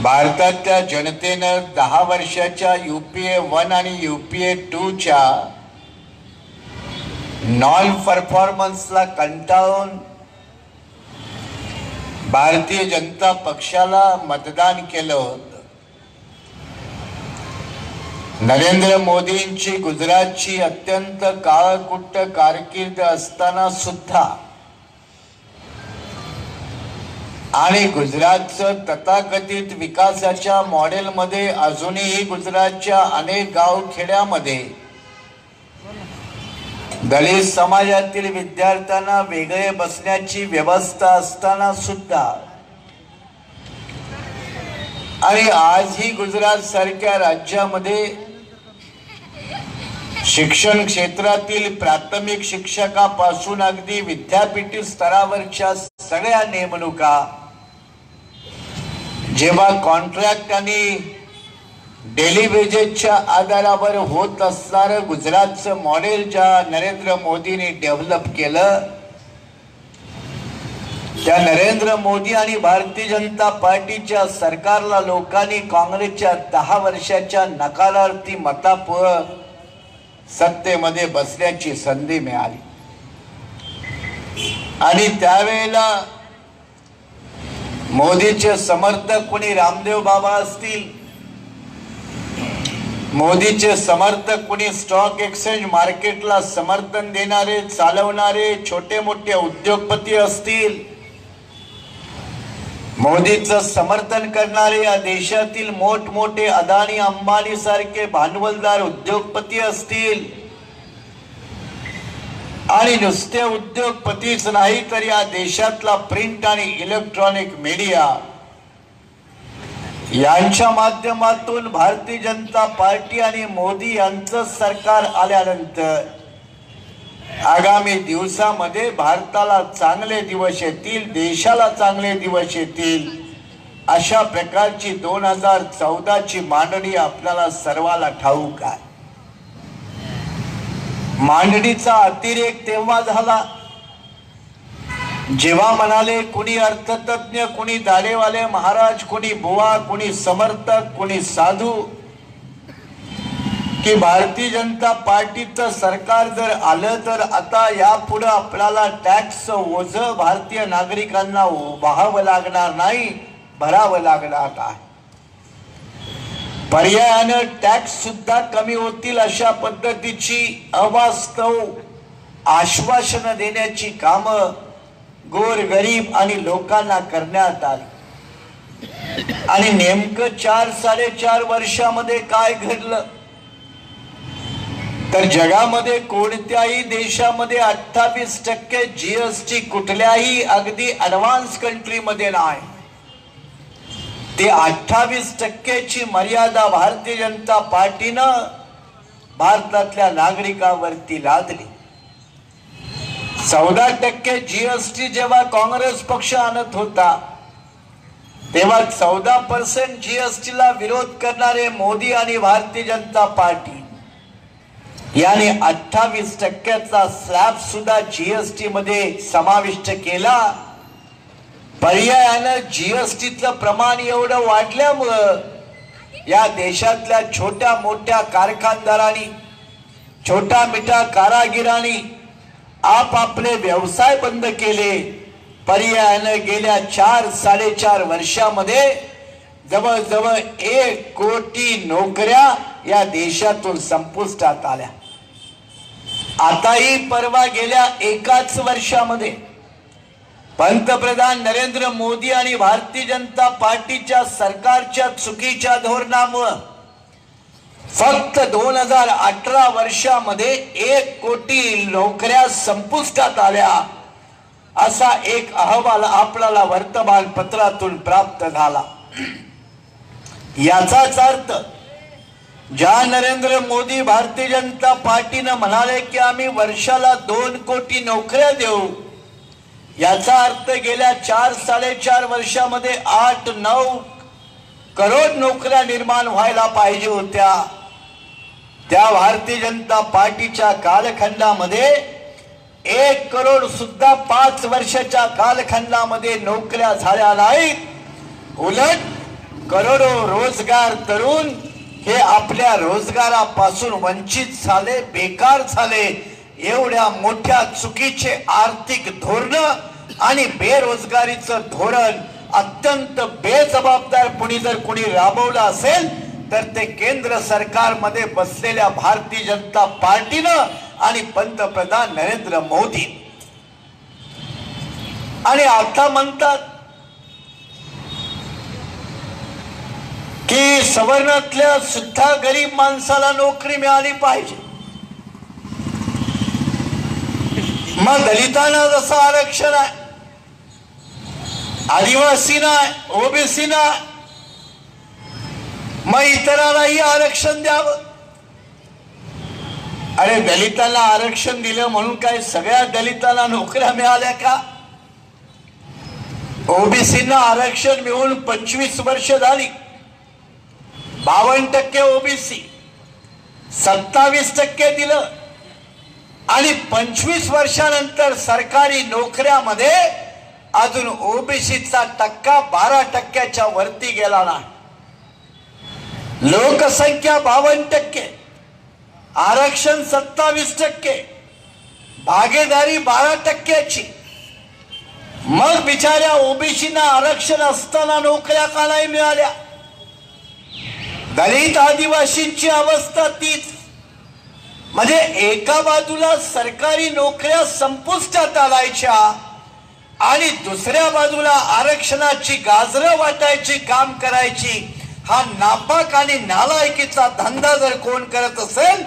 भारताच्या जनतेनं 10 वर्षाच्या UPA 1 आणि UPA 2च्या नॉन परफॉर्मन्सला कंटाळून भारतीय जनता पक्षाला मतदान केलं होतं. नरेंद्र मोदींची गुजरातची अत्यंत काळकुट्ट कारकीर्द असताना सुद्धा आणि गुजरातचं तथाकथित विकासाच्या मॉडेलमध्ये अजूनही गुजरातच्या अनेक गावखेड्यामध्ये दलित समाजातील विद्यार्थ्यांना वेगळे बसण्याची व्यवस्था असताना सुद्धा आणि आजही गुजरात सारख्या राज्यामध्ये शिक्षण क्षेत्रातील प्राथमिक शिक्षकापासून अगदी विद्यापीठ स्तरावरच्या सगळ्या नेमणुका जेव्हा कॉन्ट्रॅक्ट आणि डेली वेजेसच्या आधारावर होत असणारं गुजरातचं मॉडेल ज्या नरेंद्र मोदींनी डेव्हलप केलं, त्या नरेंद्र मोदी आणि भारतीय जनता पार्टीच्या सरकारला लोकांनी काँग्रेसच्या 10 वर्षाच्या नकारार्थी मतापुढे सत्तेमध्ये बसण्याची संधी मिळाली. आणि त्यावेळेला मोदीचे समर्थक कोणी रामदेव बाबा असतील, मोदीचे समर्थक कोणी स्टॉक एक्सचेंज मार्केटला समर्थन देणारे चालवणारे छोटे मोठे उद्योगपती असतील, मोदीचं समर्थन करणारे या देशातील मोठमोठे अदानी अंबानी सारखे भांडवलदार उद्योगपती असतील, आणि नुसते उद्योगपतीच नाही तर या देशातला प्रिंट आणि इलेक्ट्रॉनिक मीडिया यांच्या माध्यमातून भारतीय जनता पार्टी आणि मोदी यांचं सरकार आल्यानंतर आगामी दिवसामध्ये भारताला चांगले दिवस येतील, देशाला चांगले दिवस येतील, अशा प्रकारची 2014ची मांडणी आपल्याला सर्वाला ठाऊक आहे. मांडणीचा अतिरेक तेव्हा झाला जेव्हा म्हणाले कुणी अर्थतज्ञ, कुणी दाढेवाले महाराज, कुणी बुवा, कुणी समर्थक, कुणी साधू की भारतीय जनता पार्टीचं सरकार जर आलं तर आता यापुढे आपल्याला टॅक्सचं ओझं भारतीय नागरिकांना वाहावं लागणार नाही, भरावं लागणार नाही. पर्यायानं टॅक्स सुद्धा कमी होतील अशा पद्धतीची अवास्तव आश्वासनं देण्याची कामं गोरगरीब आणि लोकांना करण्यात आली. आणि नेमकं 4-4.5 वर्षामध्ये काय घडलं तर जगामध्ये कोणत्याही देशामध्ये 28% GST कुठल्याही अगदी ॲडव्हान्स कंट्रीमध्ये नाही. ते 28%ची मर्यादा भारतीय जनता पार्टीनं भारतातल्या नागरिकांवरती लादली. 14% GST जेव्हा काँग्रेस पक्ष आणत होता तेव्हा 14% जीएसटीला विरोध करणारे मोदी आणि भारतीय जनता पार्टी याने 28% स्लॅब सुद्धा जीएसटी मध्ये समाविष्ट केला. पर्यायानं जीएसटीचं प्रमाण एवढं वाढल्यामुळं या देशातल्या छोट्या मोठ्या कारखानदारांनी, छोटा मिठा कारागिरांनी आपापले व्यवसाय बंद केले. पर्यायानं गेल्या 4-4.5 वर्षामध्ये जवळजवळ 1 कोटी नोकऱ्या या देशातून संपुष्टात आल्या. आताही परवा गेल्या एकाच वर्षामध्ये पंतप्रधान नरेंद्र मोदी आणि भारतीय जनता पार्टीच्या सरकारच्या चुकीच्या धोरणामुळे फक्त 2018 वर्षामध्ये 1 कोटी नोकऱ्या संपुष्टात आल्या असा एक अहवाल आपल्याला वर्तमानपत्रातून प्राप्त झाला. याचाच अर्थ ज्या नरेंद्र मोदी भारतीय जनता पार्टीनं म्हणाले की आम्ही वर्षाला 2 कोटी नोकऱ्या देऊ, याचा अर्थ गेल्या 4-4.5 वर्षामध्ये 8-9 करोड नोकऱ्या निर्माण व्हायला पाहिजे होत्या. त्या भारतीय जनता पार्टीच्या कालखंडामध्ये 1 करोड सुद्धा 5 वर्षाच्या कालखंडामध्ये नोकऱ्या झाल्या नाहीत. उलट करोडो रोजगार तरुण हे आपल्या रोजगारापासून वंचित झाले, बेकार झाले. एवढ्या मोठ्या चुकीचे आर्थिक धोरण आणि बेरोजगारीचं धोरण अत्यंत बेजबाबदारपणे जर कोणी राबवलं असेल तर ते केंद्र सरकारमध्ये बसलेल्या भारतीय जनता पार्टीनं आणि पंतप्रधान नरेंद्र मोदी. आणि आता म्हणतात की सवर्णातल्या सुद्धा गरीब माणसाला नोकरी मिळाली पाहिजे. मग दलितांना जसं आरक्षण आहे, आदिवासींना, ओबीसीना, मग इतरांनाही आरक्षण द्यावं. अरे दलितांना आरक्षण दिलं म्हणून काय सगळ्या दलितांना नोकऱ्या मिळाल्या का? ओबीसींना आरक्षण मिळून 25 वर्ष झाली. 52% ओबीसी, 27% दिलं आणि 25 वर्षानंतर सरकारी नोकऱ्यामध्ये अजून ओबीसीचा टक्का 12%च्या वरती गेला नाही. लोकसंख्या 52%, आरक्षण 27%, भागीदारी 12%ची. मग बिचाऱ्या ओबीसीना आरक्षण असताना नोकऱ्या का नाही मिळाल्या? दलित आदिवासींची अवस्था तीच. म्हणजे एका बाजूला सरकारी नोकऱ्या संपुष्टात आलायच्या आणि दुसऱ्या बाजूला आरक्षणाची गाजरं वाटायची काम करायची. हा नापाक आणि नालायकीचा धंदा जर कोण करत असेल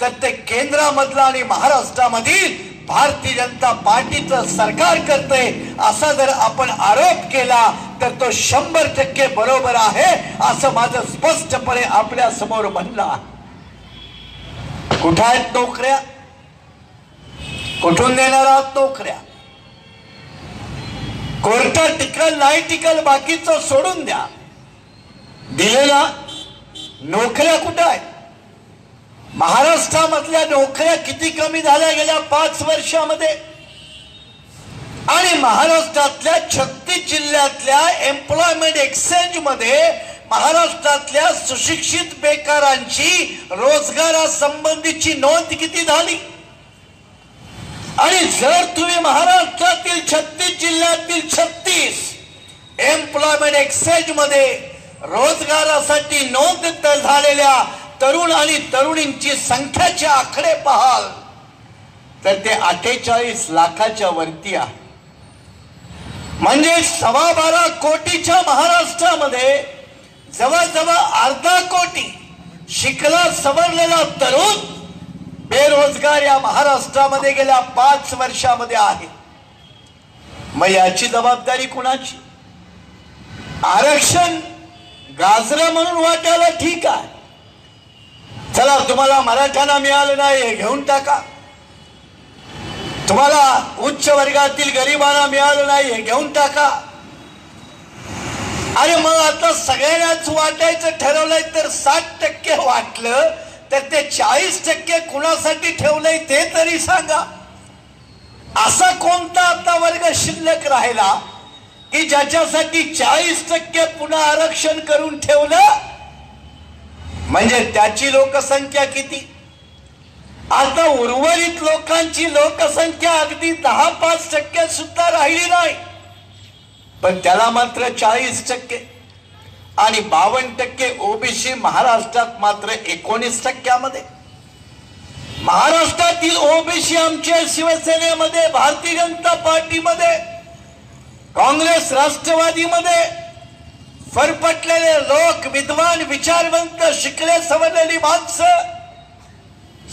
तर ते केंद्रामधला आणि महाराष्ट्रामधील भारतीय जनता पार्टीचं सरकार करते असा जर आपण आरोप केला तर तो 100% बरोबर आहे असं माझं स्पष्टपणे आपल्या समोर म्हणणं आहे. कुठे आहेत नोकऱ्या? कुठून देणार आहात नोकऱ्या? कोर्टात टिकल नाही टिकल बाकीचं सोडून द्या, दिलेला नोकऱ्या कुठं आहेत? महाराष्ट्रामधल्या नोकऱ्या किती कमी झाल्या गेल्या 5 वर्षामध्ये? आणि महाराष्ट्रातल्या 36 जिल्ह्यातल्या एम्प्लॉयमेंट एक्सचेंज मध्ये महाराष्ट्रातल्या सुशिक्षित बेकारांची रोजगारासंबंधीची नोंद किती झाली? आणि जर तुम्ही महाराष्ट्रातील 36 जिल्ह्यातील 36 एम्प्लॉयमेंट एक्सचेंज मध्ये रोजगारासाठी नोंद झालेल्या तरुण आणि तरुणींची संख्याचे आकडे पाहाल तर ते 48 लाखाच्या वरती आहे. म्हणजे 12.25 कोटीच्या महाराष्ट्रामध्ये जवळजवळ अर्धा कोटी शिकला सवरलेला तरुण बेरोजगार या महाराष्ट्रामध्ये गेल्या 5 वर्षामध्ये आहे. मग याची जबाबदारी कुणाची? आरक्षण गाजरं म्हणून वाटायला ठीक आहे, चला तुम्हाला मराठ्यांना मिळालं नाही हे घेऊन टाका, तुम्हाला उच्च वर्गातील गरिबांना मिळालं नाही हे घेऊन टाका. अरे मग आता सगळ्यांनाच वाटायचं ठरवलंय तर 60% वाटलं तर ते 40% कुणासाठी ठेवलंय ते तरी सांगा. असा कोणता आता वर्ग शिल्लक राहिला की ज्याच्यासाठी 40% पुन्हा आरक्षण करून ठेवलं? म्हणजे त्याची लोकसंख्या किती? आता उर्वरित लोकांची लोकसंख्या अगदी 10-5% सुद्धा राहिली नाही, पण त्याला मात्र 40% आणि 52% ओबीसी. महाराष्ट्रात मात्र 19%. महाराष्ट्रातील ओबीसी आमच्या शिवसेनेमध्ये, भारतीय जनता पार्टीमध्ये, काँग्रेस, राष्ट्रवादीमध्ये फरफटलेले लोक, विद्वान, विचारवंत, शिकले सवरलेली माणसं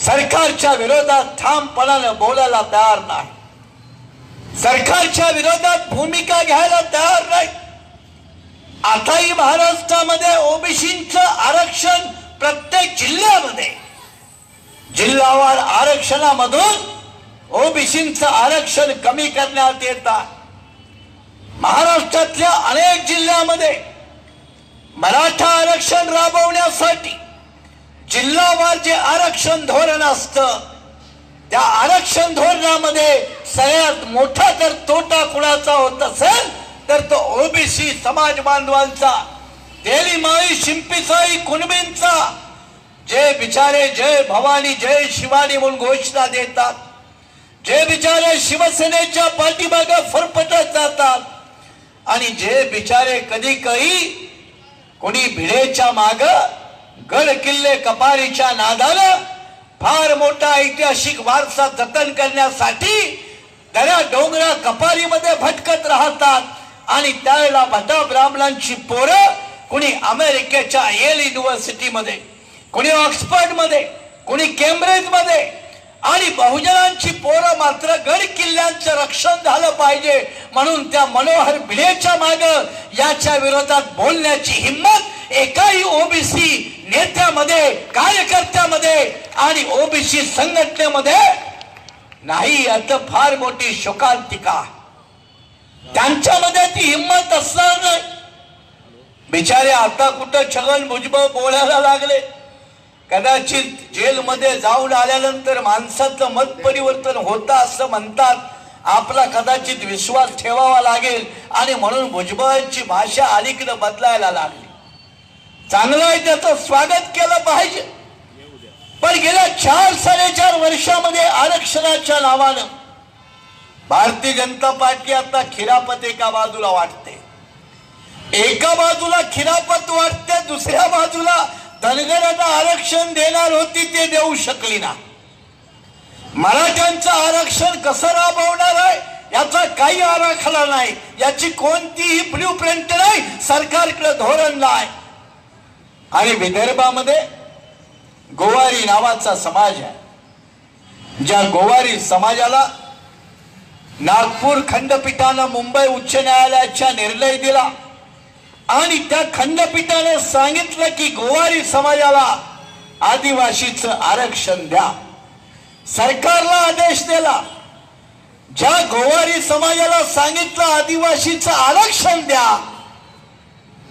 सरकारच्या विरोधात ठामपणानं बोलायला तयार नाही, सरकारच्या विरोधात भूमिका घ्यायला तयार नाही. आताही महाराष्ट्रामध्ये ओबीसींचं आरक्षण प्रत्येक जिल्ह्यामध्ये, जिल्हावार आरक्षणामधून ओबीसींचं आरक्षण कमी करण्यात येतात. महाराष्ट्रातल्या अनेक जिल्ह्यामध्ये मराठा आरक्षण राबवण्यासाठी जिल्हावार जे आरक्षण धोरण असतं त्या आरक्षण धोरणामध्ये सगळ्यात मोठा जर तोटा कुणाचा होत असेल तर तो ओबीसी समाज बांधवांचा, तेली माळी शिंपीसाई कुणबींचा, जे बिचारे जय भवानी जय शिवानी म्हणून घोषणा देतात, जे बिचारे शिवसेनेच्या पाठीमागे फरफटत जातात आणि जे बिचारे कधी काही कोणी भिडेच्या माग गड किल्ले कपारीच्या नादानं फार मोठा ऐतिहासिक वारसा जतन करण्यासाठी दऱ्या डोंगरा कपारीमध्ये भटकत राहतात आणि त्यावेळेला भटा ब्राह्मणांची पोरं कोणी अमेरिकेच्या येल युनिव्हर्सिटीमध्ये, कोणी ऑक्सफर्डमध्ये, कोणी केम्ब्रिजमध्ये आणि बहुजनांची पोरं मात्र गड किल्ल्यांचं रक्षण झालं पाहिजे म्हणून त्या मनोहर भिडेच्या माग याच्या विरोधात बोलण्याची हिंमत एकाही ओबीसी नेत्यामध्ये, कार्यकर्त्यामध्ये आणि ओबीसी संघटनेमध्ये नाही. आता फार मोठी शोकांतिका. त्यांच्यामध्ये ती हिंमत असणार नाही. बिचारे आता कुठं छगन भुजबळ बोलायला लागले. कदाचित जेलमध्ये जाऊन आल्यानंतर माणसाचं मत परिवर्तन होतं असं म्हणतात. आपला कदाचित विश्वास ठेवावा लागेल आणि म्हणून भुजबळांची भाषा अलीकडे बदलायला लागली. चांगलं आहे, त्याचं स्वागत केलं पाहिजे. पण गेल्या 4-4.5 वर्षामध्ये आरक्षणाच्या नावानं भारतीय जनता पार्टी आता खिरापत एका बाजूला वाटते, एका बाजूला खिरापत वाटते, दुसऱ्या बाजूला धनगरांना आरक्षण देणार होती ते देऊ शकली ना. मराठ्यांचं आरक्षण कसं राबवणार आहे याचा काही आराखडा नाही, याची कोणतीही ब्ल्यू प्रिंट नाही, सरकारकडे धोरण नाही. आणि विदर्भामध्ये गोवारी नावाचा समाज आहे. ज्या गोवारी समाजाला नागपूर खंडपीठानं मुंबई उच्च न्यायालयाचा निर्णय दिला आणि त्या खंडपीठाने सांगितलं की गोवारी समाजाला आदिवासीचं आरक्षण द्या. सरकारला आदेश दिला, ज्या गोवारी समाजाला सांगितलं आदिवासीचं आरक्षण द्या,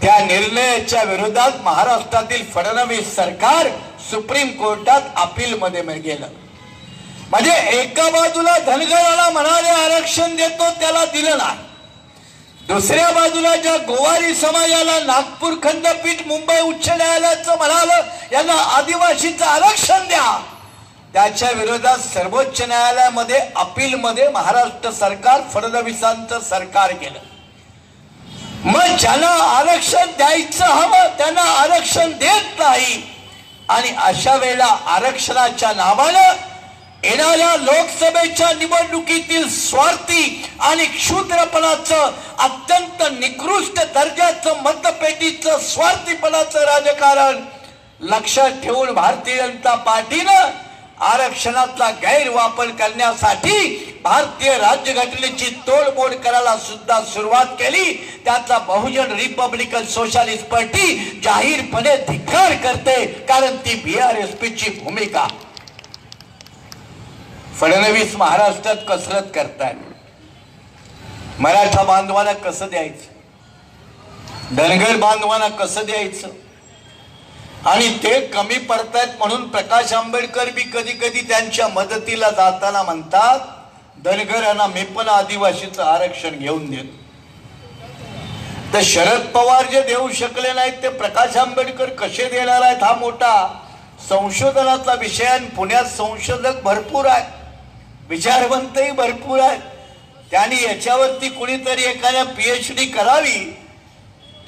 त्या निर्णयाच्या विरोधात महाराष्ट्रातील फडणवीस सरकार सुप्रीम कोर्टात अपील मध्ये गेलं. म्हणजे एका बाजूला धनगराला म्हणाले आरक्षण देतो त्याला दिलं नाही, दुसऱ्या बाजूला ज्या गोवारी समाजाला नागपूर खंडपीठ मुंबई उच्च न्यायालयाचं म्हणालं यांना आदिवासीचं आरक्षण द्या, त्याच्या विरोधात सर्वोच्च न्यायालयामध्ये अपील मध्ये महाराष्ट्र सरकार, फडणवीसांचं सरकार गेलं. मग ज्यांना आरक्षण द्यायचं हवं त्यांना आरक्षण देत नाही आणि अशा वेळेला आरक्षणाच्या नावानं येणाऱ्या लोकसभेच्या निवडणुकीतील स्वार्थी आणि क्षुद्रपणाचं, अत्यंत निकृष्ट दर्जाचं मतपेटीचं स्वार्थीपणाचं राजकारण लक्षात ठेवून भारतीय जनता पार्टीनं आरक्षणाचा गैरवापर करण्यासाठी भारतीय राज्यघटनेची तोडमोड करायला सुद्धा सुरुवात केली. त्याचा बहुजन रिपब्लिकन सोशलिस्ट पार्टी जाहीरपणे धिक्कार करते, कारण ती BRSP ची भूमिका. फडणवीस महाराष्ट्रात कसरत करतायत, मराठा बांधवाला कसं द्यायचं, धनगर बांधवांना कसं द्यायचं आणि ते कमी पडतायत म्हणून प्रकाश आंबेडकर बी कधी कधी त्यांच्या मदतीला जाताना म्हणतात, धनगरांना मी पण आदिवासीचं आरक्षण घेऊन देतो. तर शरद पवार जे देऊ शकले नाहीत ते प्रकाश आंबेडकर कसे देणार आहेत हा मोठा संशोधनाचा विषय. आणि पुण्यात संशोधक भरपूर आहेत, विचारवंतही भरपूर आहेत. त्यांनी याच्यावरती कुणीतरी एखाद्या PhD करावी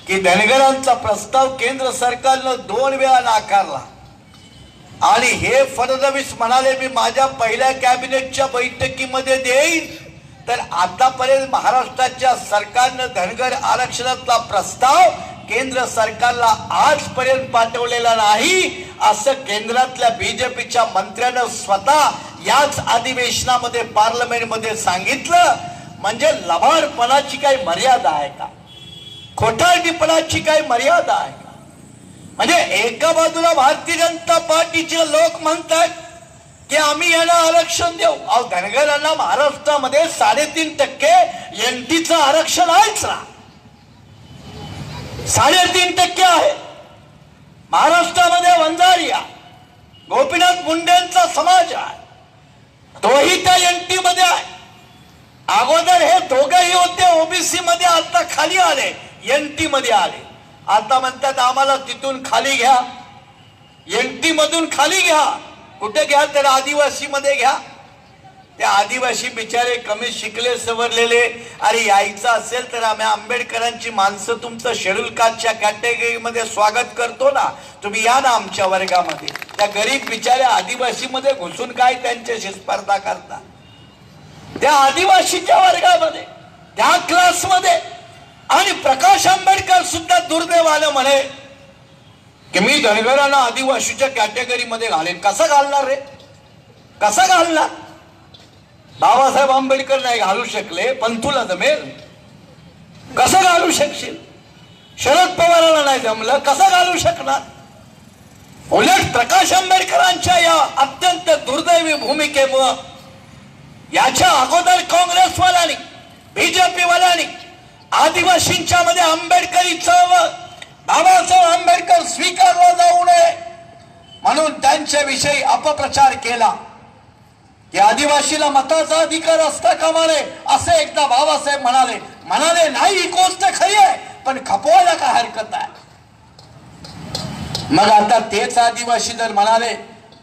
की धनगरांचा प्रस्ताव केंद्र सरकारनं 2 वेळा नाकारला. आणि हे फडणवीस म्हणाले मी माझ्या पहिल्या कॅबिनेटच्या बैठकीमध्ये देईन. तर आतापर्यंत महाराष्ट्राच्या सरकारनं धनगर आरक्षणाचा प्रस्ताव केंद्र सरकारला आजपर्यंत पाठवलेला नाही, असं केंद्रातल्या BJPच्या मंत्र्यानं स्वतः याच अधिवेशनामध्ये पार्लमेंटमध्ये सांगितलं. म्हणजे लबाडपणाची काही मर्यादा आहे का? खोटारडीपणाची काही मर्यादा आहे का? म्हणजे एका बाजूला भारतीय जनता पार्टीचे लोक म्हणतात की आम्ही यांना आरक्षण देऊ. अहो, धनगरांना महाराष्ट्रामध्ये 3.5% NTचं आरक्षण आहेच ना, 3.5% आहे. महाराष्ट्रामध्ये वंजारिया गोपीनाथ मुंडेंचा समाज आहे, तोही त्या NT मध्ये आहे. अगोदर हे दोघंही होते OBC मध्ये, आता खाली आले, NT मध्ये आले. आता म्हणतात आम्हाला तिथून खाली घ्या, NT मधून खाली घ्या. कुठे घ्या? तर आदिवासी मध्ये घ्या. ते आदिवासी बिचारे कमी शिकले सवरलेले, अरे यायचं असेल तर आम्ही आंबेडकरांची माणसं तुमचं शेड्यूल कास्टच्या कॅटेगरीमध्ये स्वागत करतो ना, तुम्ही या ना आमच्या वर्गामध्ये. त्या गरीब बिचाऱ्या आदिवासी मध्ये घुसून काय त्यांच्याशी स्पर्धा करता? त्या आदिवासीच्या वर्गामध्ये, त्या क्लासमध्ये. आणि प्रकाश आंबेडकर सुद्धा दुर्दैवानं म्हणे की मी धनगरांना आदिवासीच्या कॅटेगरीमध्ये घालेन. कसं घालणार रे? कसं घालणार? बाबासाहेब आंबेडकर नाही घालू शकले, पण तुला जमेल? कसं घालू शकशील? शरद पवारांना नाही जमलं, कसं घालू शकणार? उलट प्रकाश आंबेडकरांच्या या अत्यंत दुर्दैवी भूमिकेमुळं याच्या अगोदर काँग्रेसवाल्यांनी, BJPवाल्यांनी आदिवासींच्या मध्ये आंबेडकरी चळवळ, बाबासाहेब आंबेडकर स्वीकारला जाऊ नये म्हणून त्यांच्याविषयी अपप्रचार केला की आदिवासीला मताचा अधिकार असता कामा नये, असे एकदा बाबासाहेब म्हणाले नाही, ही गोष्ट खरी आहे, पण खपवायला काय हरकत आहे? मग आता तेच आदिवासी जर म्हणाले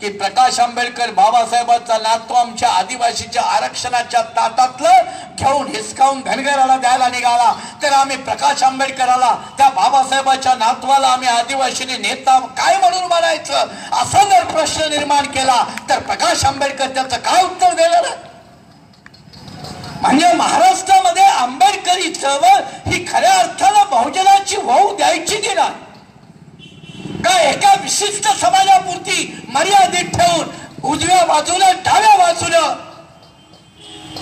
की प्रकाश आंबेडकर बाबासाहेबांचा नातू आमच्या आदिवासीच्या आरक्षणाच्या ताटातलं घेऊन हिसकावून धनगराला द्यायला निघाला, तर आम्ही प्रकाश आंबेडकराला, त्या बाबासाहेबाच्या नातवाला आम्ही आदिवासीने नेता काय म्हणून म्हणायचं, असा जर प्रश्न निर्माण केला तर प्रकाश आंबेडकर त्याचं काय उत्तर देणार? म्हणजे महाराष्ट्रामध्ये आंबेडकरी चळवळ ही खऱ्या अर्थानं बहुजनाची होऊ द्यायची की नाही? का एका विशिष्ट समाजापुरती मर्यादित ठेवून उजव्या बाजूला डाव्या बाजूला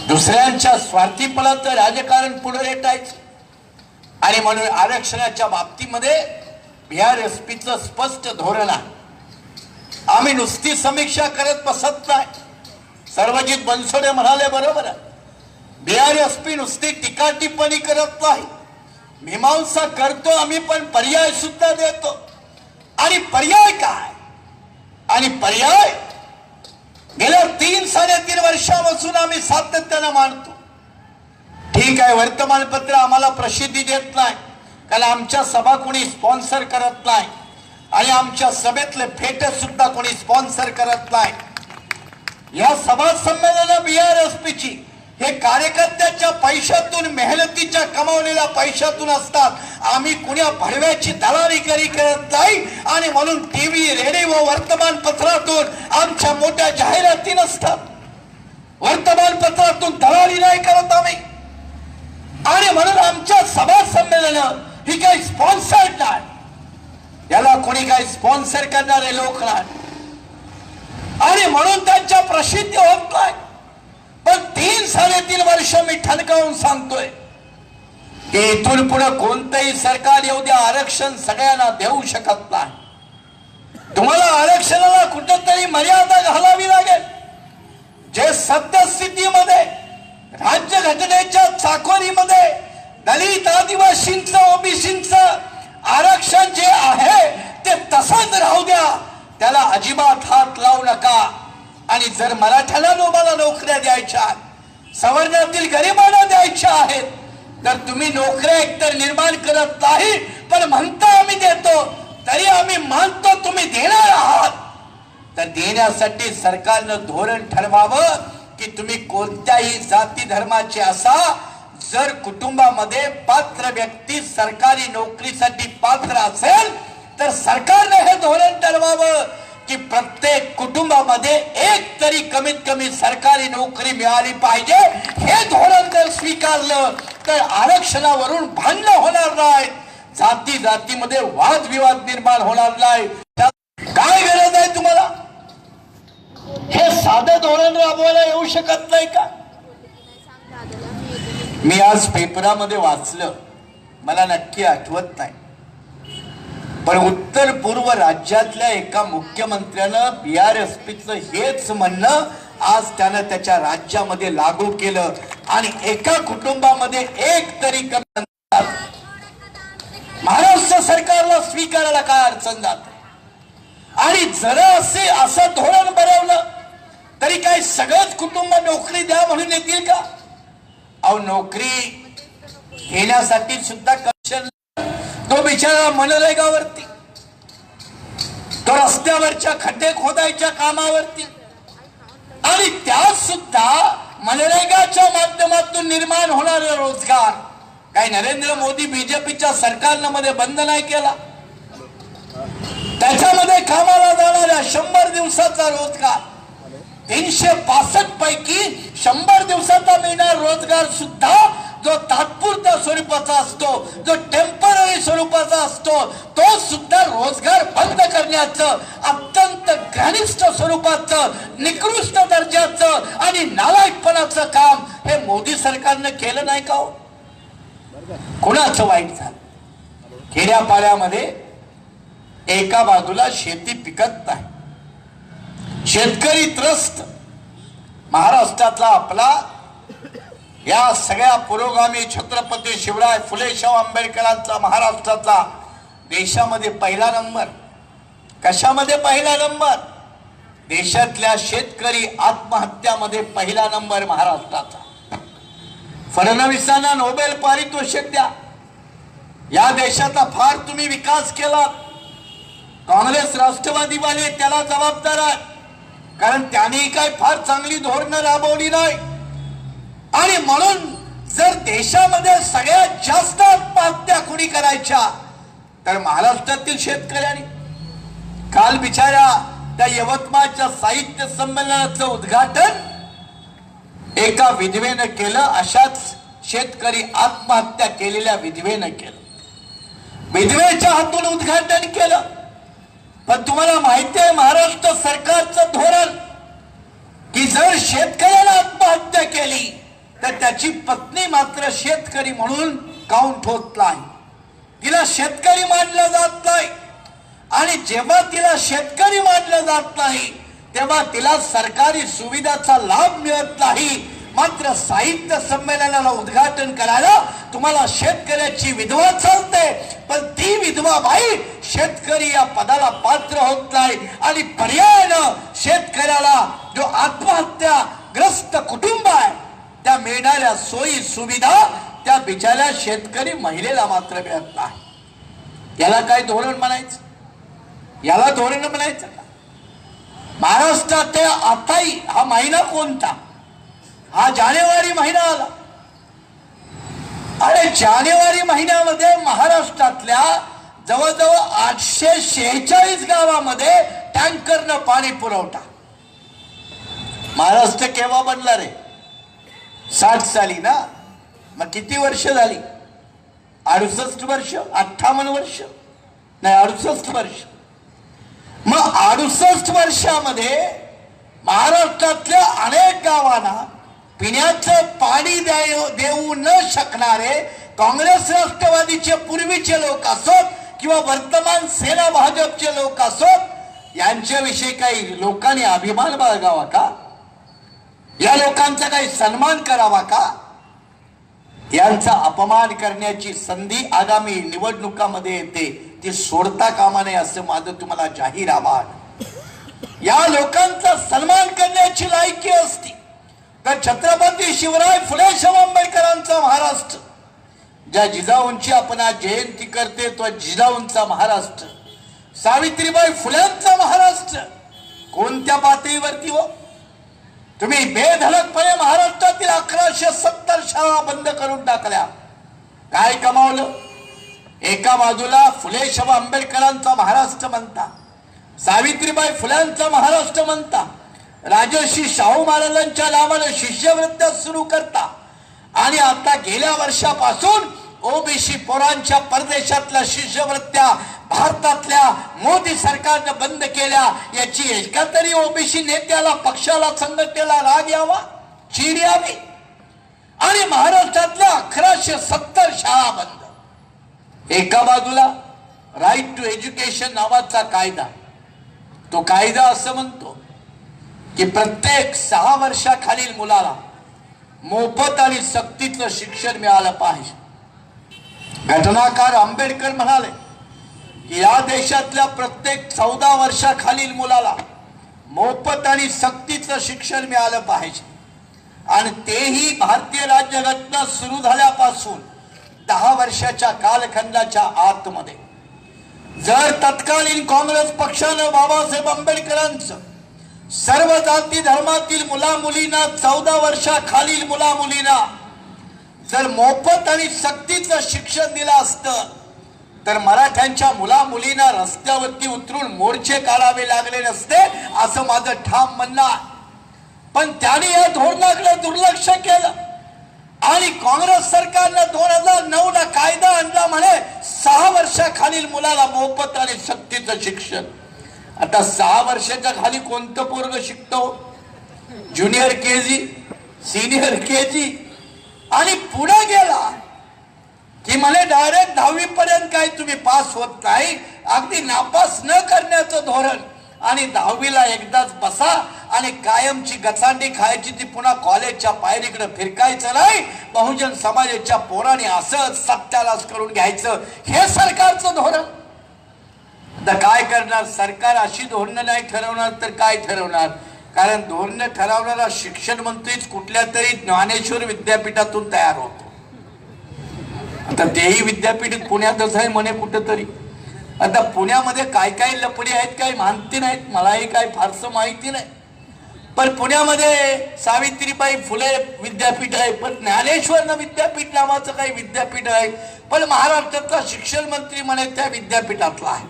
दुसऱ्यांच्या स्वार्थीपणाचं राजकारण पुढे रेटायचं? आणि म्हणून आरक्षणाच्या बाबतीमध्ये BRSPचं स्पष्ट धोरण आहे. आम्ही नुसती समीक्षा करत बसत नाही. सर्वजित बनसोडे म्हणाले बरोबर आहे, BRSP नुसती टीका टिप्पणी करत नाही, मीमांसा करतो आम्ही, पण पर्याय सुद्धा देतो. आणि पर्याय काय? आणि पर्याय गेल्या 3-3.5 वर्षापासून आम्ही सातत्यानं मांडतो. ठीक आहे, वर्तमानपत्र आम्हाला प्रसिद्धी देत नाही, कारण आमच्या सभा कोणी स्पॉन्सर करत नाही आणि आमच्या सभेतले फेटे सुद्धा कोणी स्पॉन्सर करत नाही. या सभा संमेलन BRSPची हे कार्यकर्त्याच्या पैशातून, मेहनतीच्या कमावलेल्या पैशातून असतात. आम्ही कुण्या भडव्याची दलालीगिरी करत नाही. आणि म्हणून TV, रेडिओ, वर्तमानपत्रातून आमच्या मोठ्या जाहिराती नसतात. वर्तमानपत्रातून दलाली नाही करत आम्ही. आणि म्हणून आमच्या सभा संमेलन ही काही स्पॉन्सर्ड नाही, याला कोणी काही स्पॉन्सर करणारे लोक नाही. आणि म्हणून त्यांच्या प्रसिद्धी होत नाही. पण 3-3.5 वर्ष मी ठणकावून सांगतोय की इथून पुढे कोणतंही सरकार येऊ द्या, आरक्षण सगळ्यांना देऊ शकत नाही. तुम्हाला आरक्षणाला कुठेतरी मर्यादा घालावी लागेल. जे सद्यस्थितीमध्ये राज्यघटनेच्या चाकोरीमध्ये दलित आदिवासींचं ओबीसींचं आरक्षण जे आहे ते तसंच राहू द्या, त्याला अजिबात हात लावू नका. आणि जर मराठ्याला लोकांना नोकऱ्या द्यायच्या, सवर्णातील गरिबांना द्यायच्या आहेत, तर तुम्ही नोकऱ्या एकतर निर्माण करत नाही, पण म्हणता आम्ही देतो, तरी आम्ही मानतो तुम्ही देणार आहात. तर देण्यासाठी सरकारनं धोरण ठरवावं की तुम्ही कोणत्याही जाती धर्माचे असा, जर कुटुंबामध्ये पात्र व्यक्ती सरकारी नोकरीसाठी पात्र असेल तर सरकारने हे धोरण ठरवावं की प्रत्येक कुटुंबामध्ये एक तरी कमीत कमी सरकारी नोकरी मिळाली पाहिजे. हे धोरण जर स्वीकारलं तर आरक्षणावरून भांडण होणार नाही, जाती जातीमध्ये वादविवाद निर्माण होणार नाही. काय गरज आहे तुम्हाला? हे साधं धोरण राबवायला येऊ शकत नाही का? मी आज पेपरामध्ये वाचलं, मला नक्की आठवत नाही, पण उत्तर पूर्व राज्यातल्या एका मुख्यमंत्र्यानं BRSPचं हेच म्हणणं आज त्यानं त्याच्या राज्यामध्ये लागू केलं. आणि एका कुटुंबामध्ये एक तरी महाराष्ट्र सरकारला स्वीकारायला काय अडचण जाते? आणि जरा असं धोरण बनवलं तरी काय सगळंच कुटुंब नोकरी द्या म्हणून येतील का? अहो, नोकरी घेण्यासाठी सुद्धा कौशल्य, तो बिचारा मनरेगावरती, तो रस्त्यावरच्या खड्डे खोदायच्या कामावरती, आणि त्यात सुद्धा मनरेगाच्या माध्यमातून निर्माण होणारे रोजगार काही नरेंद्र मोदी बीजेपीच्या सरकारनं मध्ये बंद नाही केला. त्याच्यामध्ये कामाला जाणाऱ्या 100 दिवसाचा रोजगार, 365 पैकी 100 दिवसाचा मिळणारा रोजगार सुद्धा जो तात्पुरत्या स्वरूपाचा असतो, जो टेम्पररी स्वरूपाचा असतो, तो सुद्धा रोजगार बंद करण्याचं अत्यंत घनिष्ठ स्वरूपाचं, निकृष्ट दर्जाचं आणि नालायकपणाचं काम हे मोदी सरकारनं केलं नाही का? कोणाचं वाईट झालं? खेड्यापाड्यामध्ये एका बाजूला शेती पिकत नाही, शेतकरी त्रस्त. महाराष्ट्रातला आपला या सगळ्या पुरोगामी छत्रपती शिवराय फुले शाहू आंबेडकरांचा महाराष्ट्रातला देशामध्ये पहिला नंबर. कशामध्ये पहिला नंबर? देशातल्या शेतकरी आत्महत्यामध्ये पहिला नंबर महाराष्ट्राचा. फडणवीसांना नोबेल पारितोषिक द्या, या देशाचा फार तुम्ही विकास केला. काँग्रेस राष्ट्रवादीवाले त्याला जबाबदार आहेत, कारण त्यांनी काय फार चांगली धोरणं राबवली नाही. आणि म्हणून जर देशामध्ये सगळ्यात जास्त आत्महत्या कुणी करायच्या तर महाराष्ट्रातील शेतकऱ्यांनी. काल बिचारा त्या यवतमाळच्या साहित्य संमेलनाचं उद्घाटन एका विधवेनं केलं, अशाच शेतकरी आत्महत्या केलेल्या विधवेनं केलं, विधवेच्या हातून उद्घाटन केलं. पण तुम्हाला माहिती आहे महाराष्ट्र सरकारचं धोरण की जर शेतकऱ्याला आत्महत्या केली तर त्याची पत्नी मात्र शेतकरी म्हणून काउंट होत नाही, तिला शेतकरी मानलं जात नाही. आणि जेव्हा तिला शेतकरी मानलं जात नाही तेव्हा तिला सरकारी सुविधाचा लाभ मिळत नाही. मात्र साहित्य संमेलनाला उद्घाटन करायला तुम्हाला शेतकऱ्याची विधवा चालते, पण ती विधवा बाई शेतकरी या पदाला पात्र होत नाही. आणि पर्यायानं शेतकऱ्याला जो आत्महत्याग्रस्त कुटुंब आहे त्या मिळणाऱ्या सोयी सुविधा त्या बिचाऱ्या शेतकरी महिलेला मात्र मिळत नाही. याला काय धोरण म्हणायचं? याला धोरण म्हणायचं का? महाराष्ट्रात आताही हा महिना कोणता? हा जानेवारी महिना आला. आणि जानेवारी महिन्यामध्ये महाराष्ट्रातल्या जवळजवळ 846 गावामध्ये टँकरनं पाणी पुरवठा. महाराष्ट्र केव्हा बनला रे? 60 साली ना. मग किती वर्ष झाली? 68 वर्ष, 58 वर्ष नाही, 68 वर्ष. मग 68 वर्षामध्ये महाराष्ट्रातल्या अनेक गावांना पिण्याचं पाणी देऊ न शकणारे काँग्रेस राष्ट्रवादीचे पूर्वीचे लोक असोत किंवा वर्तमान सेना भाजपचे लोक असोत, यांच्याविषयी काही लोकांनी अभिमान बाळगावा का? या लोकांचा काही सन्मान करावा का? यांचा अपमान करण्याची संधी आगामी निवडणुकामध्ये येते, ती सोडता कामा नये असं माझं तुम्हाला जाहीर आवाहन. या लोकांचा सन्मान करण्याची लायकी असती तर छत्रपती शिवराय फुले शाहू आंबेडकरांचा महाराष्ट्र, ज्या जिजाऊंची आपण आज जयंती करते तो जिजाऊंचा महाराष्ट्र, सावित्रीबाई फुल्यांचा महाराष्ट्र कोणत्या पातळीवरती हो? तुम्ही बेधडकपणे महाराष्ट्रातील 1170 शाळा बंद करून टाकल्या. काय कमावलं? एका बाजूला फुले शाहू आंबेडकरांचा महाराष्ट्र म्हणता, सावित्रीबाई फुल्यांचा महाराष्ट्र म्हणता, राजर्षी शाहू महाराजांच्या नावानं शिष्यवृत्त्या सुरू करता, आणि आता गेल्या वर्षापासून ओबीसी पोरांच्या परदेशातल्या शिष्यवृत्त्या भारतातल्या मोदी सरकारनं बंद केल्या. याची एका तरी ओबीसी नेत्याला, पक्षाला, संघटनेला राग यावा, चीड यावी. आणि महाराष्ट्रातल्या 1170 शाळा बंद. एका बाजूला राईट टू एज्युकेशन नावाचा कायदा, तो कायदा असं म्हणतो की प्रत्येक 6 वर्षाखालील मुलाला मोफत आणि सक्तीचं शिक्षण मिळालं पाहिजे. घटनाकार आंबेडकर म्हणाले की या देशातल्या प्रत्येक 14 वर्षाखालील मुलाला मोफत आणि सक्तीचं शिक्षण मिळालं पाहिजे, आणि तेही भारतीय राज्यघटना सुरू झाल्यापासून 10 वर्षाच्या कालखंडाच्या आतमध्ये. जर तत्कालीन काँग्रेस पक्षानं बाबासाहेब आंबेडकरांचं सर्व जाती धर्मातील मुला मुलींना, 14 वर्षाखालील मुला मुलींना जर मोफत आणि सक्तीचं शिक्षण दिलं असतं तर मराठ्यांच्या मुला मुलींना रस्त्यावरती उतरून मोर्चे काढावे लागले नसते, असं माझं ठाम म्हणणं आहे. पण त्याने या धोरणाकडे दुर्लक्ष केलं आणि काँग्रेस सरकारनं 2009 ला कायदा आणला, म्हणे 6 वर्षाखालील मुलाला मोफत आणि सक्तीचं शिक्षण. आता 6 वर्षाच्या खाली कोणतं पोरग शिकतो? ज्युनियर केजी, सिनियर केजी, आणि पुढे गेला की म्हणे डायरेक्ट 10वी पर्यंत काय तुम्ही पास होत नाही, अगदी नापास न करण्याचं धोरण, आणि 10वीला एकदाच बसा आणि कायमची गचांडी खायची, ती पुन्हा कॉलेजच्या पायरीकडे फिरकायचं नाही. बहुजन समाजाच्या पोराने असंच सत्यानाश करून घ्यायचं, हे सरकारचं धोरण. तर काय करणार सरकार? अशी धोरणं नाही ठरवणार तर काय ठरवणार? कारण धोरणं ठरवणारा शिक्षण मंत्रीच कुठल्या तरी ज्ञानेश्वर विद्यापीठातून तयार होतो. आता तेही विद्यापीठ पुण्यातच आहे म्हणे कुठंतरी. आता पुण्यामध्ये काय काय लपडी आहेत काही माहिती नाहीत, मलाही काय फारसं माहिती नाही. पण पुण्यामध्ये सावित्रीबाई फुले विद्यापीठ आहे, पण ज्ञानेश्वर विद्यापीठ नावाचं काही विद्यापीठ आहे, पण महाराष्ट्राचा शिक्षण मंत्री म्हणे त्या विद्यापीठातला आहे.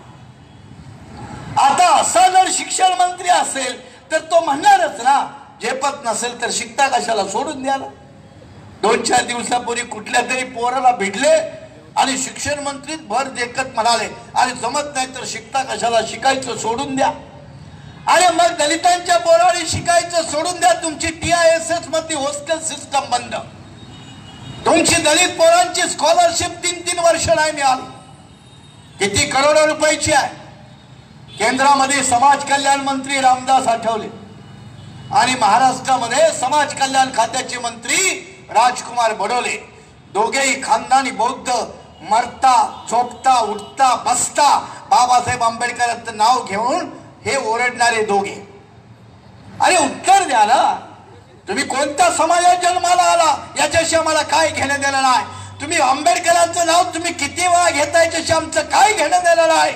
आता असा जर शिक्षण मंत्री असेल तर तो म्हणणारच ना, झेपत नसेल तर शिकता कशाला, सोडून द्याला. 2-4 दिवसापूर्वी कुठल्या तरी पोराला भिडले आणि शिक्षण मंत्री भर देखत म्हणाले, आणि जमत नाही तर शिकता कशाला, शिकायचं सोडून द्या. आणि मग दलितांच्या पोराने शिकायचं सोडून द्या. तुमची TISS मध्ये हॉस्टेल सिस्टम बंद, तुमची दलित पोरांची स्कॉलरशिप 3-3 वर्ष नाही मिळाली. किती करोडो रुपयाची आहे. केंद्रामध्ये समाज कल्याण मंत्री रामदास आठवले आणि महाराष्ट्रामध्ये समाज कल्याण खात्याचे मंत्री राजकुमार बडोले, दोघेही खानदानी बौद्ध, मरता झोपता उठता बसता बाबासाहेब आंबेडकरांचं नाव घेऊन हे ओरडणारे दोघे. अरे उत्तर द्या ना, तुम्ही कोणत्या समाजात जन्माला आला याच्याशी आम्हाला काय घेणं देणं नाही. तुम्ही आंबेडकरांचं नाव तुम्ही किती वेळा घेताय याच्याशी आमचं काय घेणं देणं नाही.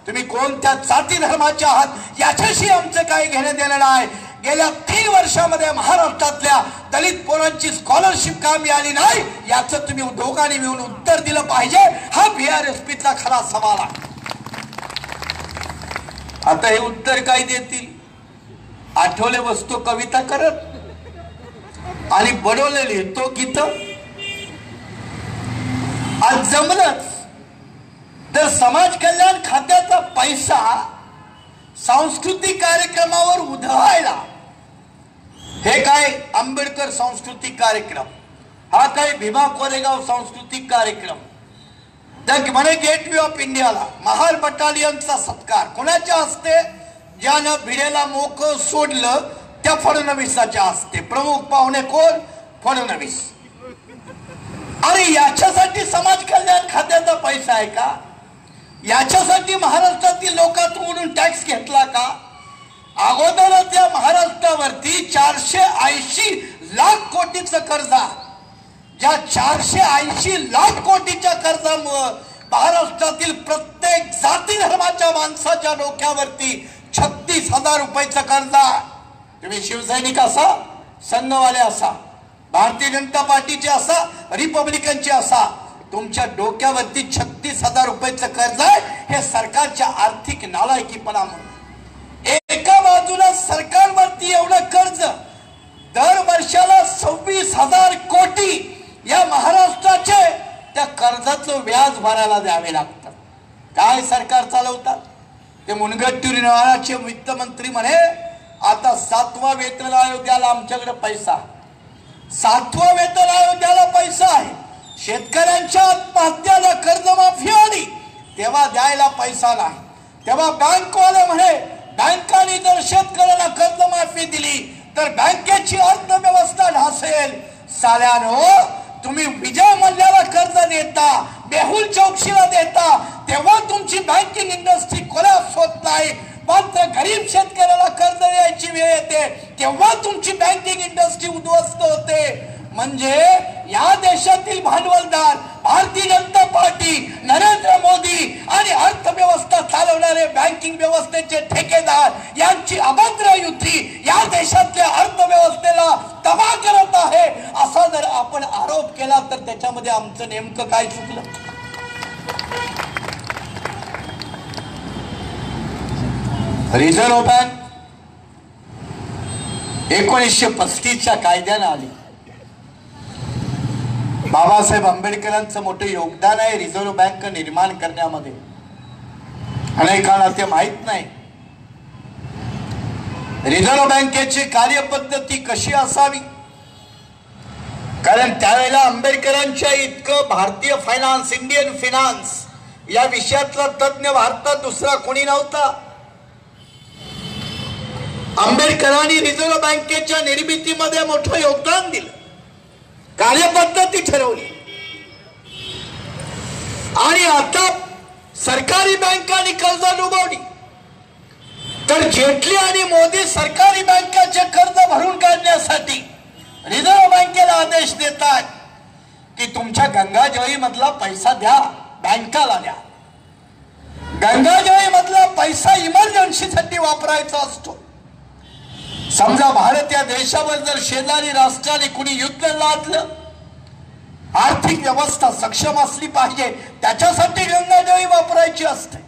तुम्ही कोणत्या जाती धर्माचे आहात याच्याशी आमचं काही घेणं देणं नाही. गेल्या 3 वर्षामध्ये महाराष्ट्रातल्या दलित पोरांची स्कॉलरशिप का मिळाली नाही याचं तुम्ही दोघांनी मिळून उत्तर दिलं पाहिजे. हा BRSPतला खरा सवाल आहे. आता हे उत्तर काय देतील? आठवले बसतो कविता करत आणि बडोले लिहितो गीत. आज जमलंच तर समाज कल्याण खात्याचा पैसा सांस्कृतिक कार्यक्रमावर उधळायला, हे काय आंबेडकर सांस्कृतिक कार्यक्रम, हा काय भीमा कोरेगाव सांस्कृतिक कार्यक्रम, तर म्हणे गेटवे ऑफ इंडियाला महार बटालियनचा सत्कार कोणाच्या हस्ते? ज्यानं भिडेला मोकळं सोडलं त्या फडणवीसाच्या हस्ते. प्रमुख पाहुणे कोण? फडणवीस. आणि याच्यासाठी समाज कल्याण खात्याचा पैसा आहे का? याच्यासाठी महाराष्ट्रातील लोकांकडून टॅक्स घेतला का? अगोदरच या महाराष्ट्रावरती 480 लाख कोटीचं कर्ज आहे. ज्या 480 लाख कोटीच्या कर्जामुळं महाराष्ट्रातील प्रत्येक जाती धर्माच्या माणसाच्या डोक्यावरती 36,000 रुपयाचं कर्ज आहे. तुम्ही शिवसैनिक असा, संघवाले असा, भारतीय जनता पार्टीचे असा, रिपब्लिकनचे असा, तुमच्या डोक्यावरती 36,000 रुपयाचं कर्ज आहे. हे सरकारच्या आर्थिक नालायकीपणामुळे. एका बाजूला सरकारवरती एवढं कर्ज, दर वर्षाला 26,000 कोटी या महाराष्ट्राचे त्या कर्जाचं व्याज भरायला द्यावे लागतं. काय सरकार चालवतात ते? मुनगंटीवारचे वित्तमंत्री म्हणे आता 7वा वेतन आयोग द्यायला आमच्याकडे पैसा, 7वा वेतन आयोग द्यायला पैसा आहे. शेतकऱ्यांच्या आत्महत्याला कर्जमाफी आली तेव्हा द्यायला पैसा नाही. तेव्हा बँकवाले म्हणे बँकांनी जर शेतकऱ्यांना कर्जमाफी दिली तर बँकेची अर्थव्यवस्था ढासेल. साल्यानो, तुम्ही विजय मल्ल्याला कर्ज देता, मेहुल चौकशीला देता, तेव्हा तुमची बँकिंग इंडस्ट्री कोलॅप्स होत नाही. मात्र गरीब शेतकऱ्याला कर्ज द्यायची वेळ येते तेव्हा तुमची बँकिंग इंडस्ट्री उद्ध्वस्त होते. म्हणजे या देशातील भांडवलदार, भारतीय जनता पार्टी, नरेंद्र मोदी आणि अर्थव्यवस्था चालवणारे बँकिंग व्यवस्थेचे ठेकेदार यांची अभद्र युती या देशातल्या अर्थव्यवस्थेला तबाह करत आहे. असा जर आपण आरोप केला तर त्याच्यामध्ये आमचं नेमकं काय चुकलं? रिझर्व्ह बँक 1935च्या कायद्यानं आली. बाबासाहेब आंबेडकरांचं मोठं योगदान आहे रिझर्व्ह बँक निर्माण करण्यामध्ये. अनेकांना ते माहित नाही. रिझर्व्ह बँकेची कार्यपद्धती कशी असावी, कारण त्यावेळेला आंबेडकरांच्या इतकं भारतीय फायनान्स, इंडियन फायनान्स या विषयातला तज्ञ भारतात दुसरा कोणी नव्हता. आंबेडकरांनी रिझर्व्ह बँकेच्या निर्मितीमध्ये मोठं योगदान दिलं, कार्यपद्धती ठरवली. आणि आता सरकारी बँकांनी कर्ज डुबवली तर जेटली आणि मोदी सरकारी बँकांचे कर्ज भरून काढण्यासाठी रिझर्व्ह बँकेला आदेश देतात की तुमच्या गंगाजळी मधला पैसा द्या, बँकाला द्या. गंगाजळी मधला पैसा इमर्जन्सीसाठी वापरायचा असतो. समजा भारत या देशावर जर शेजारी राष्ट्राने कुणी युद्ध लादलं, आर्थिक व्यवस्था सक्षम असली पाहिजे, त्याच्यासाठी गंगाजळी वापरायची असते.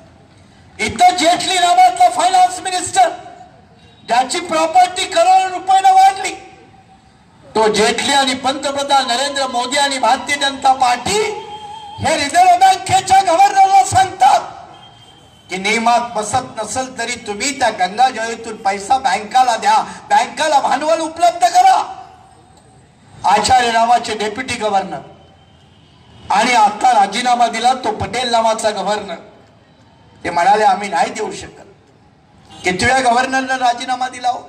इथं जेटली नावाचा फायनान्स मिनिस्टर, ज्याची प्रॉपर्टी करोड रुपयाने वाढली, तो जेटली आणि पंतप्रधान नरेंद्र मोदी आणि भारतीय जनता पार्टी हे रिझर्व्ह बँकेच्या गव्हर्नरला सांगतात की नियमात बसत नसेल तरी तुम्ही त्या गंगाजळीतून पैसा बँकाला द्या, बँकाला भांडवल उपलब्ध करा. आचार्य नावाचे डेप्युटी गव्हर्नर आणि आता राजीनामा दिला तो पटेल नावाचा गव्हर्नर, ते म्हणाले आम्ही नाही देऊ शकत. किती वेळा गव्हर्नरने राजीनामा दिला हो?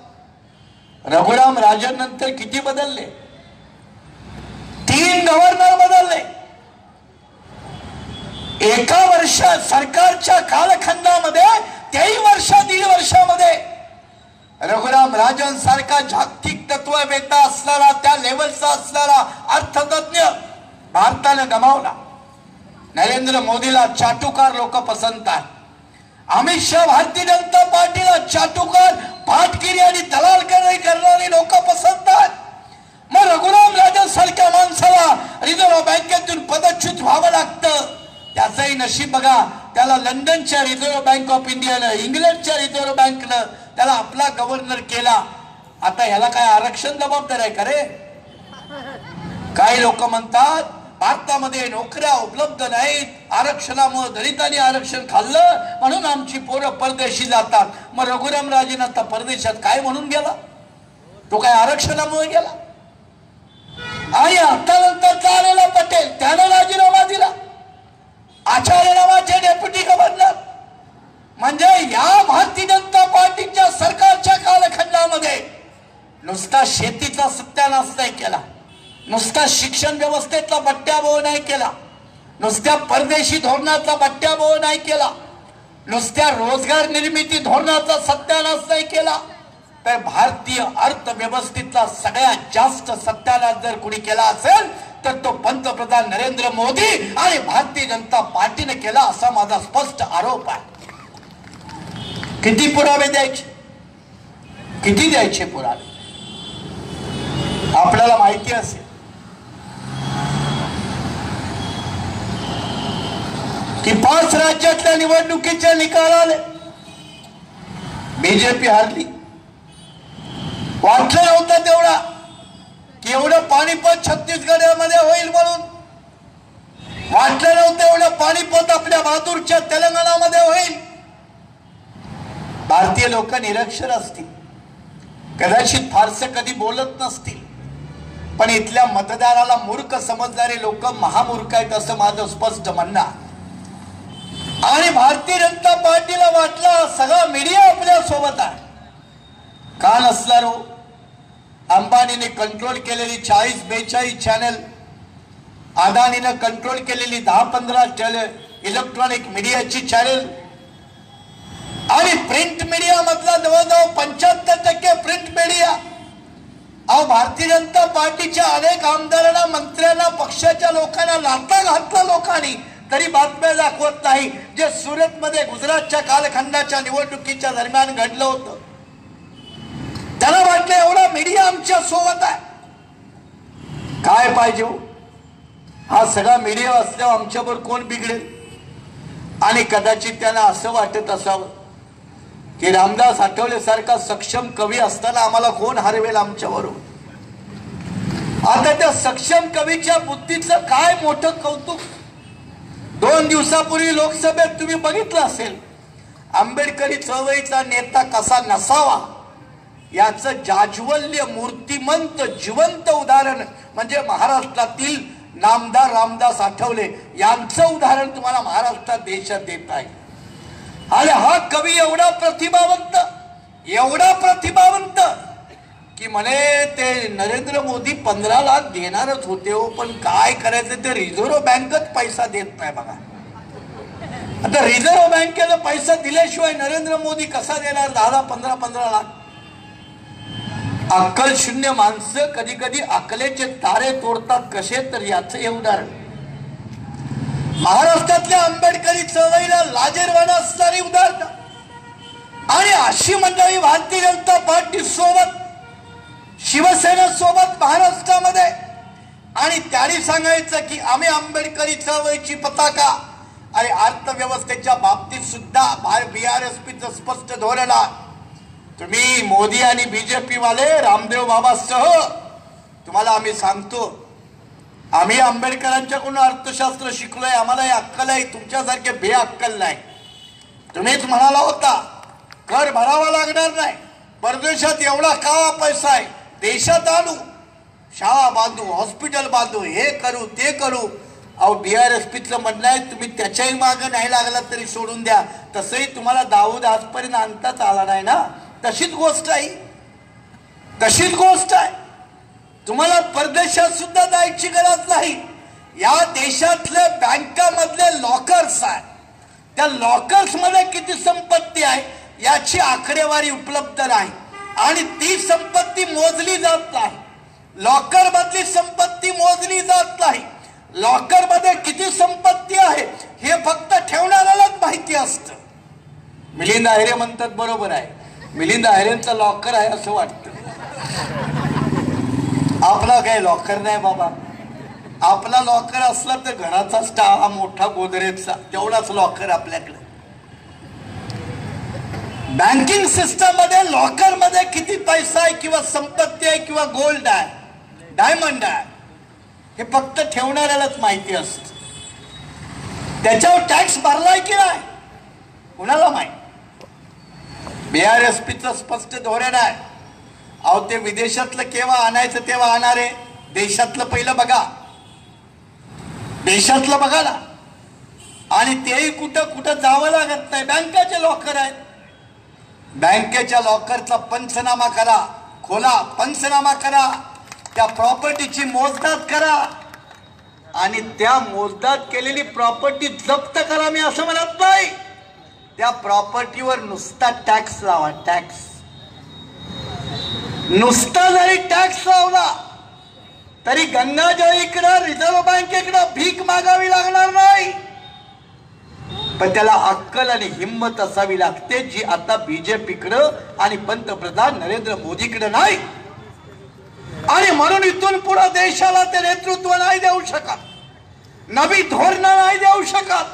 रघुराम राजन नंतर किती बदलले? 3 गव्हर्नर बदलले एका वर्षात. सरकारच्या कालखंडामध्ये 23 वर्ष, 1.5 वर्षामध्ये रघुराम राजन सारखा जागतिक तत्ववेत्ता असणारा, त्या लेवलचा असणारा अर्थतज्ञ भारताने गमावला. नरेंद्र मोदीला चाटुकार लोक पसंत आहेत. अमित शहा भारतीय जनता पार्टीला चाटुकार, पाठगिरी आणि दलालगिरी करणारी लोक पसंत आहेत. मग रघुराम राजन सारख्या माणसाला रिझर्व्ह बँकेतून पदच्युत व्हावं लागतं. त्याचंही नशीब बघा, त्याला लंडनच्या रिझर्व्ह बँक ऑफ इंडियानं, इंग्लंडच्या रिझर्व्ह बँकनं त्याला आपला गव्हर्नर केला. आता याला काय आरक्षण जबाबदार आहे का रे? काही लोक म्हणतात भारतामध्ये नोकऱ्या उपलब्ध नाहीत, आरक्षणामुळे दलितांनी आरक्षण खाल्लं म्हणून आमची पोरं परदेशी जातात. मग रघुराम राजन आता परदेशात काय म्हणून गेला? तो काय आरक्षणामुळे गेला? आणि आता नंतर आलेला पटेल त्याने राजीनामा दिला, आचार्य नावाचे डेप्युटी गव्हर्नर. म्हणजे या भारतीय जनता पार्टीच्या सरकारच्या कालखंडामध्ये नुसता शेतीचा सत्यानाश नाही केला, नुसता शिक्षण व्यवस्थेतला बट्ट्याबोळ नाही केला, नुसत्या परदेशी धोरणाचा बट्ट्याबोळ नाही केला, नुसत्या रोजगार निर्मिती धोरणाचा सत्यानाश नाही केला, तर भारतीय अर्थव्यवस्थेतला सगळ्यात जास्त सत्यानाश जर कुणी केला असेल तर तो पंतप्रधान नरेंद्र मोदी आणि भारतीय जनता पार्टीने केला असा माझा स्पष्ट आरोप आहे. किती पुरावे द्यायचे, किती द्यायचे पुरावे? आपल्याला माहिती असेल की 5 राज्यातल्या निवडणुकीच्या निकालाने बीजेपी हारली. वाटलं नव्हतं तेवढा की एवढं पाणीपत छत्तीसगडमध्ये होईल म्हणून, वाटलं नव्हतं एवढं पाणीपत आपल्या बहादूरच्या तेलंगणामध्ये होईल. भारतीय लोक निरक्षर असतील, कदाचित फारसं कधी बोलत नसतील, पण इथल्या मतदाराला मूर्ख समजणारे लोक महामूर्ख आहेत असं माझं स्पष्ट म्हणणं आहे. आणि भारतीय जनता पार्टीला वाटलं सगळा मीडिया आपल्या सोबत आहे. का नसला रो? अंबानीने कंट्रोल केलेली 40-42 चॅनल, अदानीनं कंट्रोल केलेली 10-15 इलेक्ट्रॉनिक मीडियाची चॅनल आणि प्रिंट मीडिया मधला जवळजवळ 75% प्रिंट मीडिया. अहो, भारतीय जनता पार्टीच्या अनेक आमदारांना, मंत्र्यांना, पक्षाच्या लोकांना लाथा घातला लोकांनी, तरी बातम्या दाखवत नाही. जे सुरतमध्ये गुजरातच्या कालखंडाच्या निवडणुकीच्या दरम्यान घडलं होतं, त्याला वाटलं एवढा मीडिया आमच्या सोबत आहे. काय पाहिजे? हा सगळा मीडिया असल्यावर आमच्यावर कोण बिघडेल? आणि कदाचित त्यांना असं वाटत असावं की रामदास आठवले सारखा सक्षम कवी असताना आम्हाला कोण हरवेल आमच्याबरोबर. आता त्या सक्षम कवीच्या बुद्धीचं काय मोठं कौतुक. 2 दिवसापूर्वी लोकसभेत तुम्ही बघितलं असेल, आंबेडकरी चळवळीचा नेता कसा नसावा याचं जाज्वल्य, मूर्तिमंत, जिवंत उदाहरण म्हणजे महाराष्ट्रातील नामदार रामदास आठवले यांचं उदाहरण तुम्हाला महाराष्ट्रात, देशात देत आहे. आणि हा कवी एवढा प्रतिभावंत, एवढा प्रतिभावंत की म्हणे ते नरेंद्र मोदी 15 लाख देणारच होते हो, पण काय करायचं ते रिझर्व्ह बँकच पैसा देत नाही बघा. आता रिझर्व्ह बँकेला पैसा दिल्याशिवाय नरेंद्र मोदी कसा देणार 10-15 लाख? अक्कल शून्य माणसं कधी कधी अकलेचे तारे तोडतात कसे, तर याचं हे उदाहरण. महाराष्ट्रातल्या आंबेडकरी चळवळीला लाजिरवाणं असणारी उदाहरण. आणि अशी मंडळी भारतीय जनता पार्टी सोबत, शिवसेना सोबत महाराष्ट्रामध्ये, आणि त्यांनी सांगायचं की आम्ही आंबेडकरी चळवळीची पताका. आणि अर्थव्यवस्थेच्या बाबतीत सुद्धा BRSPचं स्पष्ट धोरण आहे. तुम्ही मोदी आणि बीजेपी वाले रामदेव बाबासह तुम्हाला आम्ही सांगतो, आम्ही आंबेडकरांच्याकडून अर्थशास्त्र शिकलोय, आम्हाला हे अक्कल आहे, तुमच्यासारखे बेअक्कल नाही. तुम्हीच म्हणाला होता कर भरावा लागणार नाही, परदेशात एवढा का पैसा आहे, देशात आणू, शाळा बांधू, हॉस्पिटल बांधू, हे करू ते करू. अहो, BRSPचं म्हणणं आहे तुम्ही त्याच्याही मागं नाही लागला तरी सोडून द्या. तसंही तुम्हाला दाऊद आजपर्यंत आणताच आला नाही ना. तशीच गोष्ट आहे, तशीच गोष्ट आहे. तुम्हाला परदेशात सुद्धा जायची गरज नाही. या देशातले बँकामधले लॉकर्स आहे, त्या लॉकर्स मध्ये किती संपत्ती आहे याची आकडेवारी उपलब्ध नाही. आणि ती संपत्ती मोजली जात नाही. लॉकर मधली संपत्ती मोजली जात नाही. लॉकर मध्ये किती संपत्ती आहे हे फक्त ठेवणाऱ्यालाच माहिती असतं. मिलिंद अहिरे म्हणतात बरोबर आहे, मिलिंद अहिरेंचं लॉकर आहे असं वाटतं. आपला काय लॉकर नाही बाबा. आपला लॉकर असला तर घराचाच टाळा मोठा गोदरेजचा, तेवढाच लॉकर आपल्याकडे. बँकिंग सिस्टम मध्ये लॉकर मध्ये किती पैसा आहे किंवा संपत्ती आहे किंवा गोल्ड आहे, डायमंड आहे, हे फक्त ठेवणाऱ्यालाच माहिती असत. त्याच्यावर टॅक्स भरलाय की नाही कुणाला माहिती. BRSPचं स्पष्ट धोरण आहे. अहो, ते विदेशातलं केव्हा आणायचं तेव्हा आणणारे, देशातलं पहिलं बघा, देशातलं बघा ना. आणि तेही कुठं कुठं जावं लागत नाही. बँकेचे लॉकर आहेत, बँकेच्या लॉकरचा पंचनामा करा, खोला, पंचनामा करा. त्या प्रॉपर्टीची मोजदाद करा आणि त्या मोजदाद केलेली प्रॉपर्टी जप्त करा. मी असं म्हणत नाही, त्या प्रॉपर्टीवर नुसता टॅक्स लावा. टॅक्स नुसता जरी टॅक्स लावला तरी गंगाजळीकडं रिझर्व्ह बँकेकडं भीक मागावी लागणार नाही. पण त्याला अक्कल आणि हिंमत असावी लागते, जी आता बीजेपीकडं आणि पंतप्रधान नरेंद्र मोदीकडे नाही. आणि म्हणून इथून पुढे देशाला ते नेतृत्व नाही देऊ शकत, नवी धोरण नाही देऊ शकत,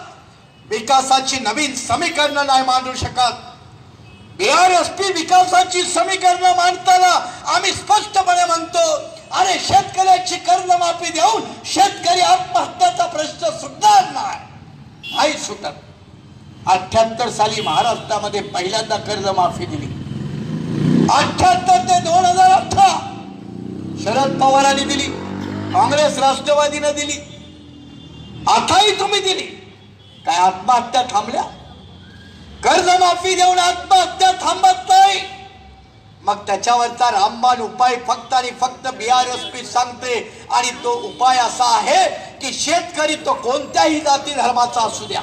विकासाची नवीन समीकरण नाही मांडू शकत. BRSP विकासाची समीकरण मांडताना आम्ही स्पष्टपणे म्हणतो, अरे शेतकऱ्याची कर्जमाफी देऊन शेतकरी आत्महत्याचा प्रश्न सुटणार नाही सुटत. 78 साली महाराष्ट्रामध्ये पहिल्यांदा कर्जमाफी दिली. 78 ते 2018 शरद पवारांनी दिली, काँग्रेस राष्ट्रवादीने दिली, आताही तुम्ही दिली. काय आत्महत्या थांबल्या? कर्जमाफी देऊन आत्महत्या थांबत नाही. मग त्याच्यावरचा रामबाण उपाय फक्त आणि फक्त BRSP सांगते, आणि तो उपाय असा आहे की शेतकरी तो कोणत्याही जाती धर्माचा असू द्या,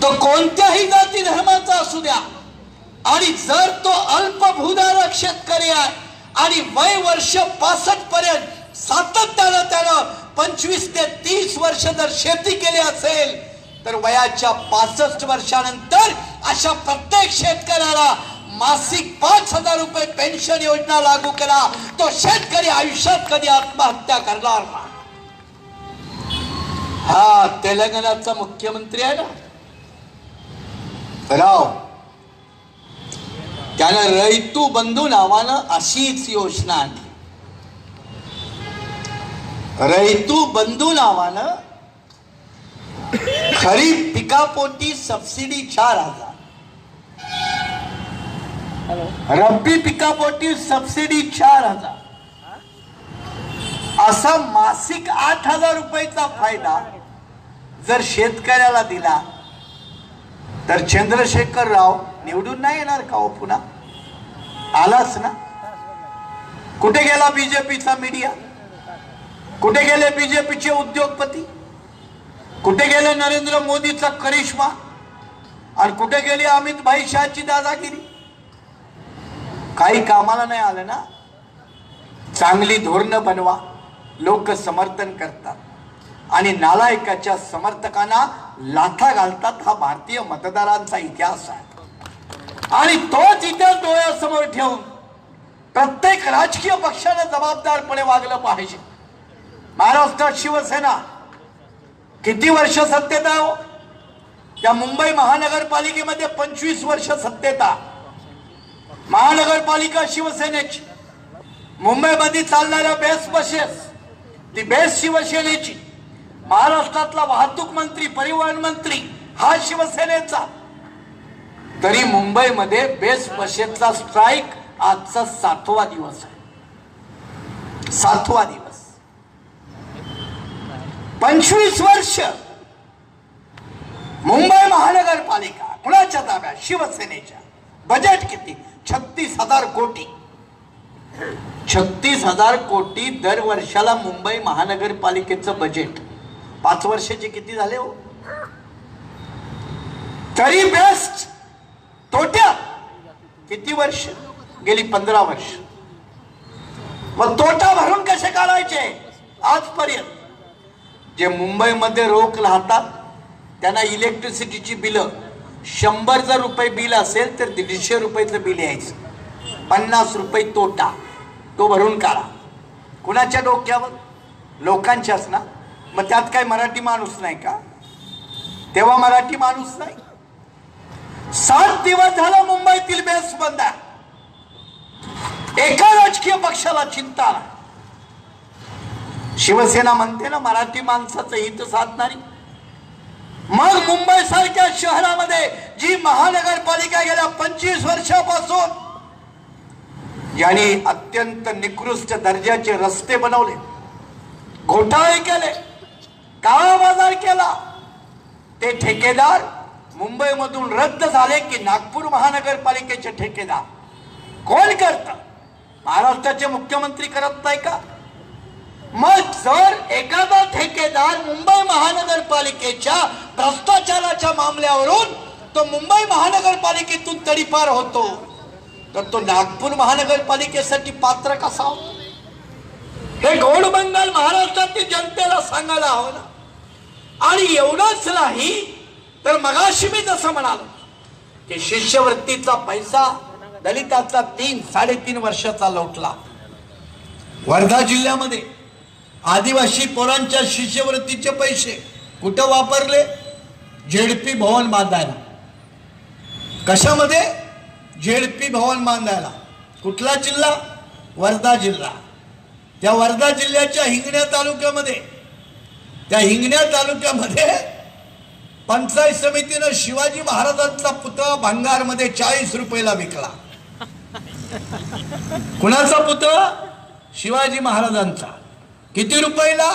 तो कोणत्याही जाती धर्माचा असू द्या, आणि जर तो अल्पभूधारक शेतकरी आहे आणि वय वर्ष 65 पर्यंत सातत्यानं त्यानं 25 ते 30 वर्ष जर शेती केली असेल, तर वयाच्या 65 वर्षानंतर अशा प्रत्येक शेतकऱ्याला मासिक 5,000 रुपये पेन्शन योजना लागू करा. तो शेतकरी आयुष्यात कधी आत्महत्या करणार नाही. हा तेलंगणाचा मुख्यमंत्री आहे ना राव, त्यानं रैतू बंधू नावानं अशीच योजना आणली. रैतू बंधू नावानं खरीप पिकापोटी सबसिडी 4,000, रब्बी पिकापोटी सबसिडी 4,000, असा मासिक 8,000 रुपयाचा फायदा जर शेतकऱ्याला दिला तर चंद्रशेखर राव निवडून नाही येणार का हो? पुन्हा आलाच ना. कुठे गेला बीजेपीचा मीडिया? कुठे गेले बीजेपीचे उद्योगपती? कुठे गेले नरेंद्र मोदीचा करिश्मा? आणि कुठे गेली अमित भाई शहाची दादागिरी? काही कामाला नाही आलं ना. चांगली धोरणं बनवा, लोक समर्थन करतात आणि नालायकाच्या समर्थकांना लाथा घालतात. हा भारतीय मतदारांचा इतिहास आहे आणि तोच इतिहास डोळ्यासमोर ठेवून प्रत्येक राजकीय पक्षाने जबाबदारपणे वागलं पाहिजे. महाराष्ट्रात शिवसेना किती वर्ष सत्तेत आहे हो? त्या मुंबई महानगरपालिकेमध्ये 25 वर्ष सत्तेत आहे. महानगरपालिका शिवसेनेची, मुंबईमध्ये चालणाऱ्या बेस्ट बसेस ती बेस्ट शिवसेनेची, महाराष्ट्रातला वाहतूक मंत्री परिवहन मंत्री हा शिवसेनेचा. तरी मुंबईमध्ये बेस्ट बसेसचा स्ट्राईक आजचा 7वा दिवस आहे. 7वा दिवस. 25 वर्ष मुंबई महानगरपालिका कुणाच्या ताब्यात? शिवसेनेच्या. बजेट किती? 36,000 कोटी. 36,000 कोटी दर वर्षाला मुंबई महानगरपालिकेचं बजेट. 5 वर्षाचे किती झाले हो? तरी बेस्ट तोट्यात. किती वर्ष? गेली 15 वर्ष. मग तोटा भरून कसे काढायचे? आजपर्यंत जे मुंबईमध्ये रोख राहतात त्यांना इलेक्ट्रिसिटीची बिलं 100 जर रुपये बिल असेल तर 150 रुपयाचं बिल यायचं. 50 रुपये तोटा. तो भरून काढा. कुणाच्या डोक्यावर? लोकांच्याच ना. मग त्यात काय मराठी माणूस नाही का? तेव्हा मराठी माणूस नाही. 7 दिवस झाला मुंबईतील बेस बंद आहे. एका राजकीय पक्षाला चिंता नाही. शिवसेना म्हणते ना मराठी माणसाचं हित साधणारी. मग मुंबई सारख्या शहरामध्ये जी महानगरपालिका गेल्या 25 वर्षापासून ज्यांनी अत्यंत निकृष्ट दर्जाचे रस्ते बनवले, घोटाळे केले, काळा बाजार केला, ते ठेकेदार मुंबईमधून रद्द झाले की नागपूर महानगरपालिकेचे ठेकेदार कोण करतं? महाराष्ट्राचे मुख्यमंत्री करत नाही का? मग जर एखादा ठेकेदार मुंबई महानगरपालिकेच्या भ्रष्टाचाराच्या मामल्यावरून तो मुंबई महानगरपालिकेतून तडीपार होतो, तर तो नागपूर महानगरपालिकेसाठी पात्र कसा हो? हे गोड बंगाल महाराष्ट्रातील जनतेला सांगायला हवं ना. आणि एवढंच नाही तर मगाशी मी जसं म्हणालो की शिष्यवृत्तीचा पैसा दलिताचा 3-3.5 वर्षाचा लोटला. वर्धा जिल्ह्यामध्ये आदिवासी पोरांच्या शिष्यवृत्तीचे पैसे कुठं वापरले? झेडपी भवन बांधायला. कशामध्ये? झेडपी भवन बांधायला. कुठला जिल्हा? वर्धा जिल्हा. त्या वर्धा जिल्ह्याच्या हिंगण्या तालुक्यामध्ये, त्या हिंगण्या तालुक्यामध्ये पंचायत समितीनं शिवाजी महाराजांचा पुतळा भंगारमध्ये 40 रुपयाला विकला. कुणाचा पुतळा? शिवाजी महाराजांचा. किती रुपयाला?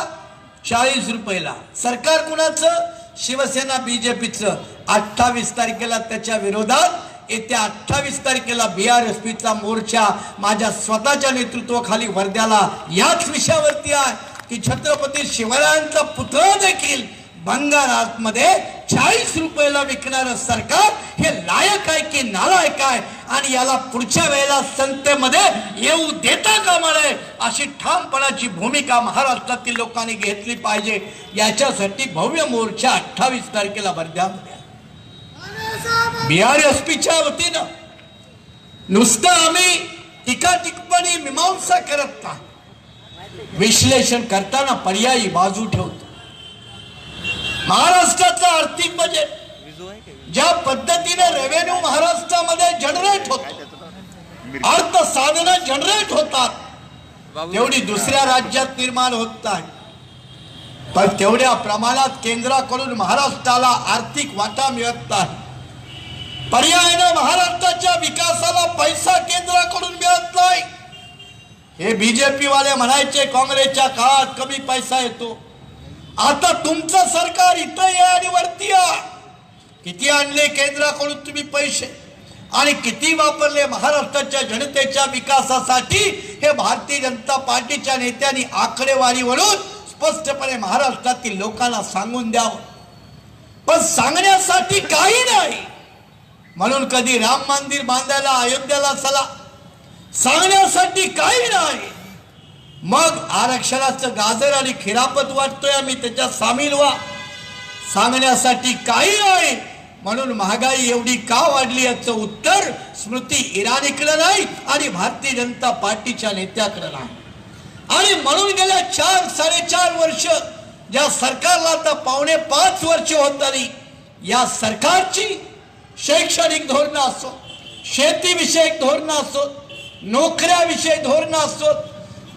40 रुपयाला. सरकार कुणाचं? शिवसेना बीजेपीचं. 28 तारखेला त्याच्या विरोधात येत्या 28 तारखेला BRSPचा मोर्चा माझ्या स्वतःच्या नेतृत्वाखाली वर्ध्याला याच विषयावरती आहे की छत्रपती शिवरायांचा पुतळा देखील भंगारामध्ये 40 रुपयाला विकणारं सरकार हे लायक आहे की नालायक आहे, आणि याला पुढच्या वेळेला संतेमध्ये येऊ देता कामा नये अशी ठामपणाची भूमिका महाराष्ट्रातील लोकांनी घेतली पाहिजे. याच्यासाठी भव्य मोर्चा 28 तारखेला वर्ध्यामध्ये. BRSPच्या वतीनं नुसतं आम्ही टीका टिप्पणी मीमांसा करत नाही, विश्लेषण करताना पर्यायी बाजू ठेवतो. महाराष्ट्राचं आर्थिक बजेट ज्या पद्धतीने रेव्हेन्यू महाराष्ट्रामध्ये जनरेट होतो, अर्थसाधनं जनरेट होतात, तेवढी दुसऱ्या राज्यात निर्माण होत नाही. पण तेवढ्या प्रमाणात केंद्राकडून महाराष्ट्राला आर्थिक वाटा मिळत नाही. पर्यायाने महाराष्ट्राच्या विकासाला पैसा केंद्राकडून मिळत नाही. हे बीजेपी वाले म्हणायचे काँग्रेसच्या काळात कमी पैसा येतो. आता तुमचं सरकार इथं या आणि वरती या. किती आणले केंद्राकडून तुम्ही पैसे आणि किती वापरले महाराष्ट्राच्या जनतेच्या विकासासाठी? हे भारतीय जनता पार्टीच्या नेत्यांनी आकडेवारीवरून स्पष्टपणे महाराष्ट्रातील लोकांना सांगून द्यावं. पण सांगण्यासाठी काही नाही. म्हणून कधी राम मंदिर बांधायला अयोध्येला चला, सांगण्यासाठी काही नाही. मग आरक्षणाचं गाजर आणि खिरापत वाटतोय आम्ही, त्याच्यात सामील व्हा, सांगण्यासाठी काही नाही. म्हणून महागाई एवढी का वाढली याचं उत्तर स्मृती इराणीकडे नाही आणि भारतीय जनता पार्टीच्या नेत्याकडे नाही. आणि म्हणून गेल्या 4-4.5 वर्ष ज्या सरकारला आता 4.5 वर्ष होत आली, या सरकारची शैक्षणिक धोरणं असो, शेतीविषयक धोरणं असो, नोकऱ्याविषयक धोरणं असो,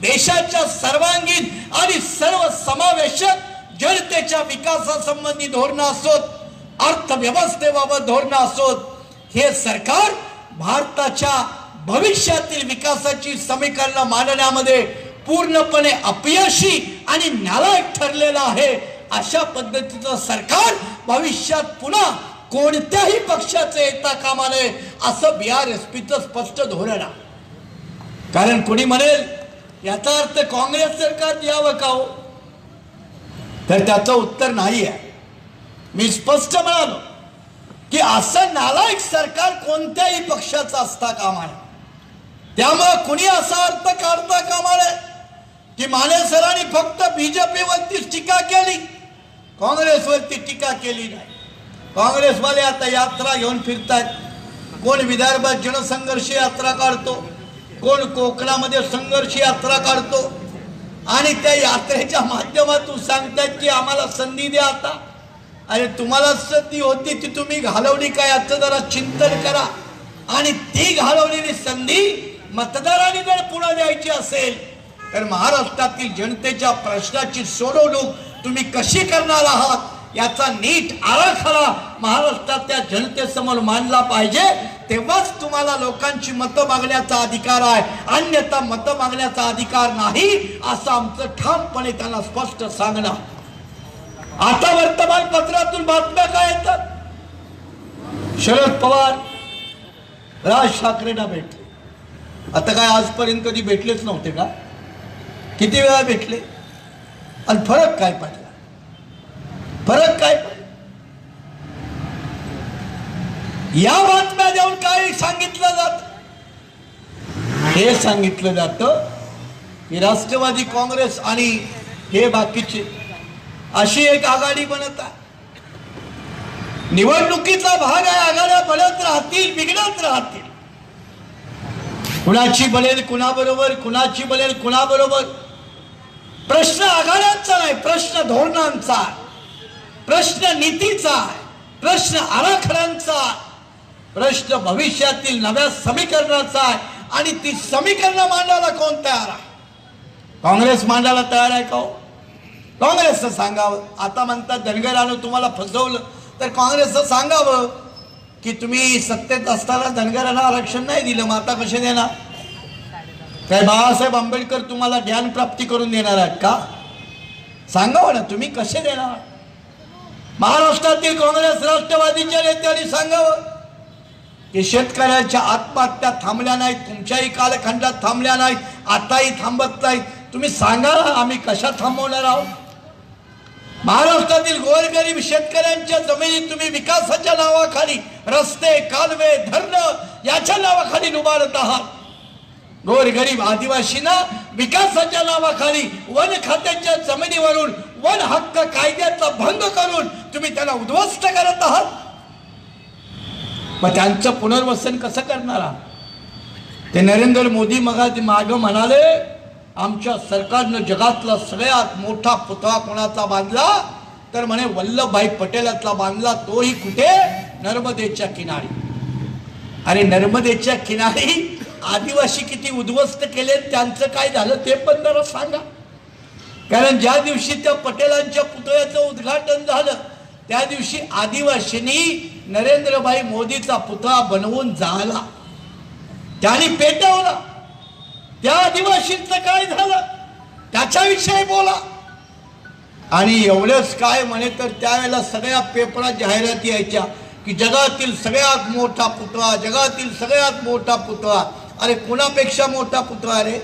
देशाच्या सर्वांगीण आणि सर्व समावेशक जनतेच्या विकासासंबंधी धोरणं असोत, अर्थव्यवस्थेबाबत धोरणं असोत, हे सरकार भारताच्या भविष्यातील विकासाची समीकरणं मांडण्यामध्ये पूर्णपणे अपयशी आणि नालायक ठरलेलं आहे. अशा पद्धतीचं सरकार भविष्यात पुन्हा कोणत्याही पक्षाचे येता कामा नये असं BRSPचं स्पष्ट धोरण आहे. कारण कोणी म्हणेल याचा अर्थ काँग्रेस सरकार यावं का हो? तर त्याचं उत्तर नाही आहे. मी स्पष्ट म्हणालो की असं नालायक सरकार कोणत्याही पक्षाचं असता कामा नये. त्यामुळे कुणी असा अर्थ काढता कामा नये की माने सरांनी फक्त BJPवरतीच टीका केली, काँग्रेसवरती टीका केली नाही. काँग्रेसवाले आता यात्रा घेऊन फिरतात. कोण विदर्भात जनसंघर्ष यात्रा काढतो, कोण कोकणामध्ये संघर्ष यात्रा काढतो, आणि त्या यात्रेच्या माध्यमातून सांगतात की आम्हाला संधी द्या. आता अरे तुम्हाला संधी होती ती तुम्ही घालवली का याचं जरा चिंतन करा. आणि ती घालवलेली संधी मतदारांनी जर पुन्हा द्यायची असेल तर महाराष्ट्रातील जनतेच्या प्रश्नाची सोडवणूक तुम्ही कशी करणार आहात याचा नीट आराखडा महाराष्ट्रातल्या जनतेसमोर मांडला पाहिजे. तेव्हाच तुम्हाला लोकांची मतं मागण्याचा अधिकार आहे, अन्यथा मतं मागण्याचा अधिकार नाही असं आमचं ठामपणे त्यांना स्पष्ट सांगणं. आता वर्तमानपत्रातून बातम्या काय येतात? शरद पवार राज ठाकरेंना भेटले, आता काय आजपर्यंत कधी भेटलेच नव्हते का? किती वेळा भेटले आणि फरक काय पडला? फरक काय पडला? या बातम्या देऊन काय सांगितलं जात? हे सांगितलं जातं की राष्ट्रवादी काँग्रेस आणि हे बाकीचे अशी एक आघाडी बनत आहे. निवडणुकीचा भाग आहे. आघाड्या बनत राहतील, बिघडत राहतील. कुणाची बनेल कुणाबरोबर, कुणाची बनेल कुणाबरोबर. प्रश्न आघाड्यांचा नाही, प्रश्न धोरणांचा आहे, प्रश्न नीतीचा आहे, प्रश्न आराखड्यांचा आहे, प्रश्न भविष्यातील नव्या समीकरणाचा आहे. आणि ती समीकरणं मांडायला कोण तयार आहे? काँग्रेस मांडायला तयार आहे का हो? काँग्रेसचं सांगावं. आता म्हणतात धनगरानं तुम्हाला फसवलं, तर काँग्रेसचं सांगावं की तुम्ही सत्तेत असताना धनगरांना आरक्षण नाही दिलं, मग आता कसे देणार? काय बाळासाहेब आंबेडकर तुम्हाला ज्ञानप्राप्ती करून देणार आहेत का? सांगावं ना, तुम्ही कसे देणार? महाराष्ट्रातील काँग्रेस राष्ट्रवादीच्या नेत्यांनी सांगावं की शेतकऱ्यांच्या आत्महत्या थांबल्या नाहीत, तुमच्याही कालखंडात थांबल्या नाहीत, आताही थांबत नाहीत. तुम्ही सांगा आम्ही कशा थांबवणार आहोत? महाराष्ट्रातील गोरगरीब शेतकऱ्यांच्या जमिनी तुम्ही विकासाच्या नावाखाली रस्ते, कालवे, धरणं याच्या नावाखाली उभारत आहात. गोरगरीब आदिवासींना विकासाच्या नावाखाली वन खात्याच्या जमिनीवरून वन हक्क कायद्याचा भंग करून तुम्ही त्यांना उद्ध्वस्त करत आहात. मग त्यांचं पुनर्वसन कसं करणार आहात? ते नरेंद्र मोदी माग म्हणाले आमच्या सरकारनं जगातला सगळ्यात मोठा पुतळा कोणाचा बांधला, तर म्हणे वल्लभभाई पटेलातला बांधला, तोही कुठे? नर्मदेच्या किनारी. अरे नर्मदेच्या किनारी आदिवासी किती उद्ध्वस्त केले, त्यांचं काय झालं ते पण जरा सांगा. कारण ज्या दिवशी त्या पटेलांच्या पुतळ्याचं उद्घाटन झालं त्या दिवशी आदिवासींनी नरेंद्रभाई मोदीचा पुतळा बनवून जाळला, त्यांनी पेटवला. त्या आदिवासींचं काय झालं त्याच्याविषयी बोला. आणि एवढंच काय म्हणे, तर त्यावेळेला सगळ्या पेपरात जाहिराती यायच्या की जगातील सगळ्यात मोठा पुतळा, जगातील सगळ्यात मोठा पुतळा. अरे कुणापेक्षा मोठा पुतळा रे?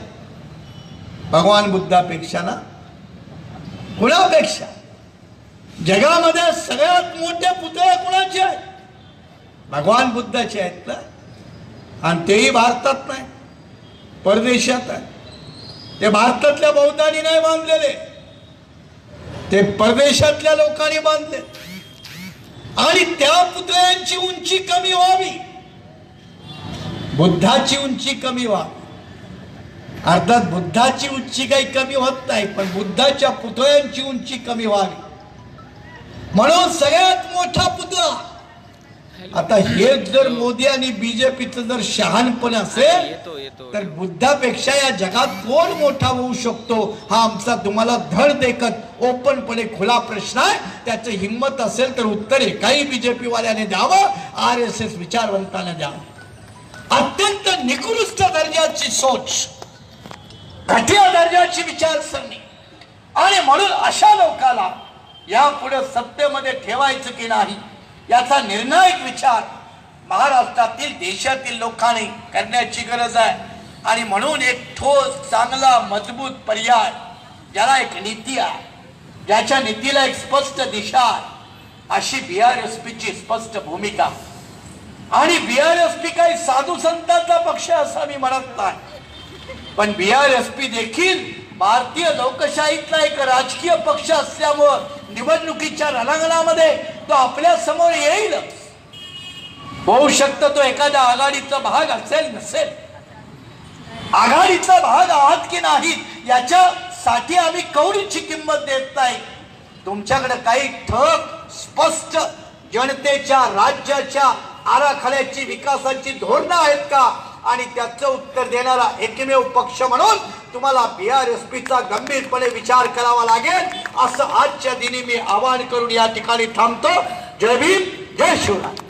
भगवान बुद्धापेक्षा ना? कुणापेक्षा? जगामध्ये सगळ्यात मोठे पुतळे कुणाचे आहेत? भगवान बुद्धाचे आहेत ना. आणि तेही भारतात नाही, परदेशात आहे. ते भारतातल्या बौद्धांनी नाही बांधलेले, ते परदेशातल्या लोकांनी बांधले. आणि त्या पुतळ्यांची उंची कमी व्हावी, बुद्धाची उंची कमी व्हावी. अर्थात बुद्धाची उंची काही कमी होत नाही, पण बुद्धाच्या पुतळ्यांची उंची कमी व्हावी म्हणून सगळ्यात मोठा पुतळा. आता हेच जर मोदी आणि बीजेपीचं जर शहाणपण असेल तर बुद्धापेक्षा या जगात कोण मोठा होऊ शकतो हा आमचा तुम्हाला धड देखत ओपनपणे खुला प्रश्न आहे. त्याचं हिंमत असेल तर उत्तर एकाही बीजेपी वाल्याने द्यावं, RSS विचारवंताने द्यावं. अत्यंत निकृष्ट दर्जाची सोच, घटिया दर्जाची विचारसरणी. आणि म्हणून अशा लोकांना यापुढे सत्तेमध्ये ठेवायचं की नाही याचा निर्णायक विचार महाराष्ट्रातील देशातील लोकांनी करण्याची गरज आहे. आणि म्हणून एक ठोस, चांगला, मजबूत पर्याय, ज्याला एक नीती आहे, ज्याच्या नीतीला एक स्पष्ट दिशा आहे, अशी BRSPची स्पष्ट भूमिका. आणि BRSP काही साधू संतांचा पक्ष असा मी म्हणत नाही, पण BRSP देखील भारतीय लोकशाहीतला एक राजकीय पक्ष असल्यामुळे निवडणुकीच्या रणांगणामध्ये तो आपल्या समोर येईलच. होऊ शकतं तो एखाद्या आघाडीचा भाग असेल नसेल. आघाडीचा भाग आहात की नाही याच्यासाठी आम्ही कौडीची किंमत देत नाही. तुमच्याकडे काही ठळक स्पष्ट जनतेच्या, राज्याच्या आराखड्याची, विकासाची धोरणं आहेत का? आणि त्याचं उत्तर देणारा एकमेव पक्ष म्हणून तुम्हाला BRSPचा गंभीरपणे विचार करावा लागेल, असं आजच्या दिनी मी आवाहन करून या ठिकाणी थांबतो. जय भीम, जय शिवराय.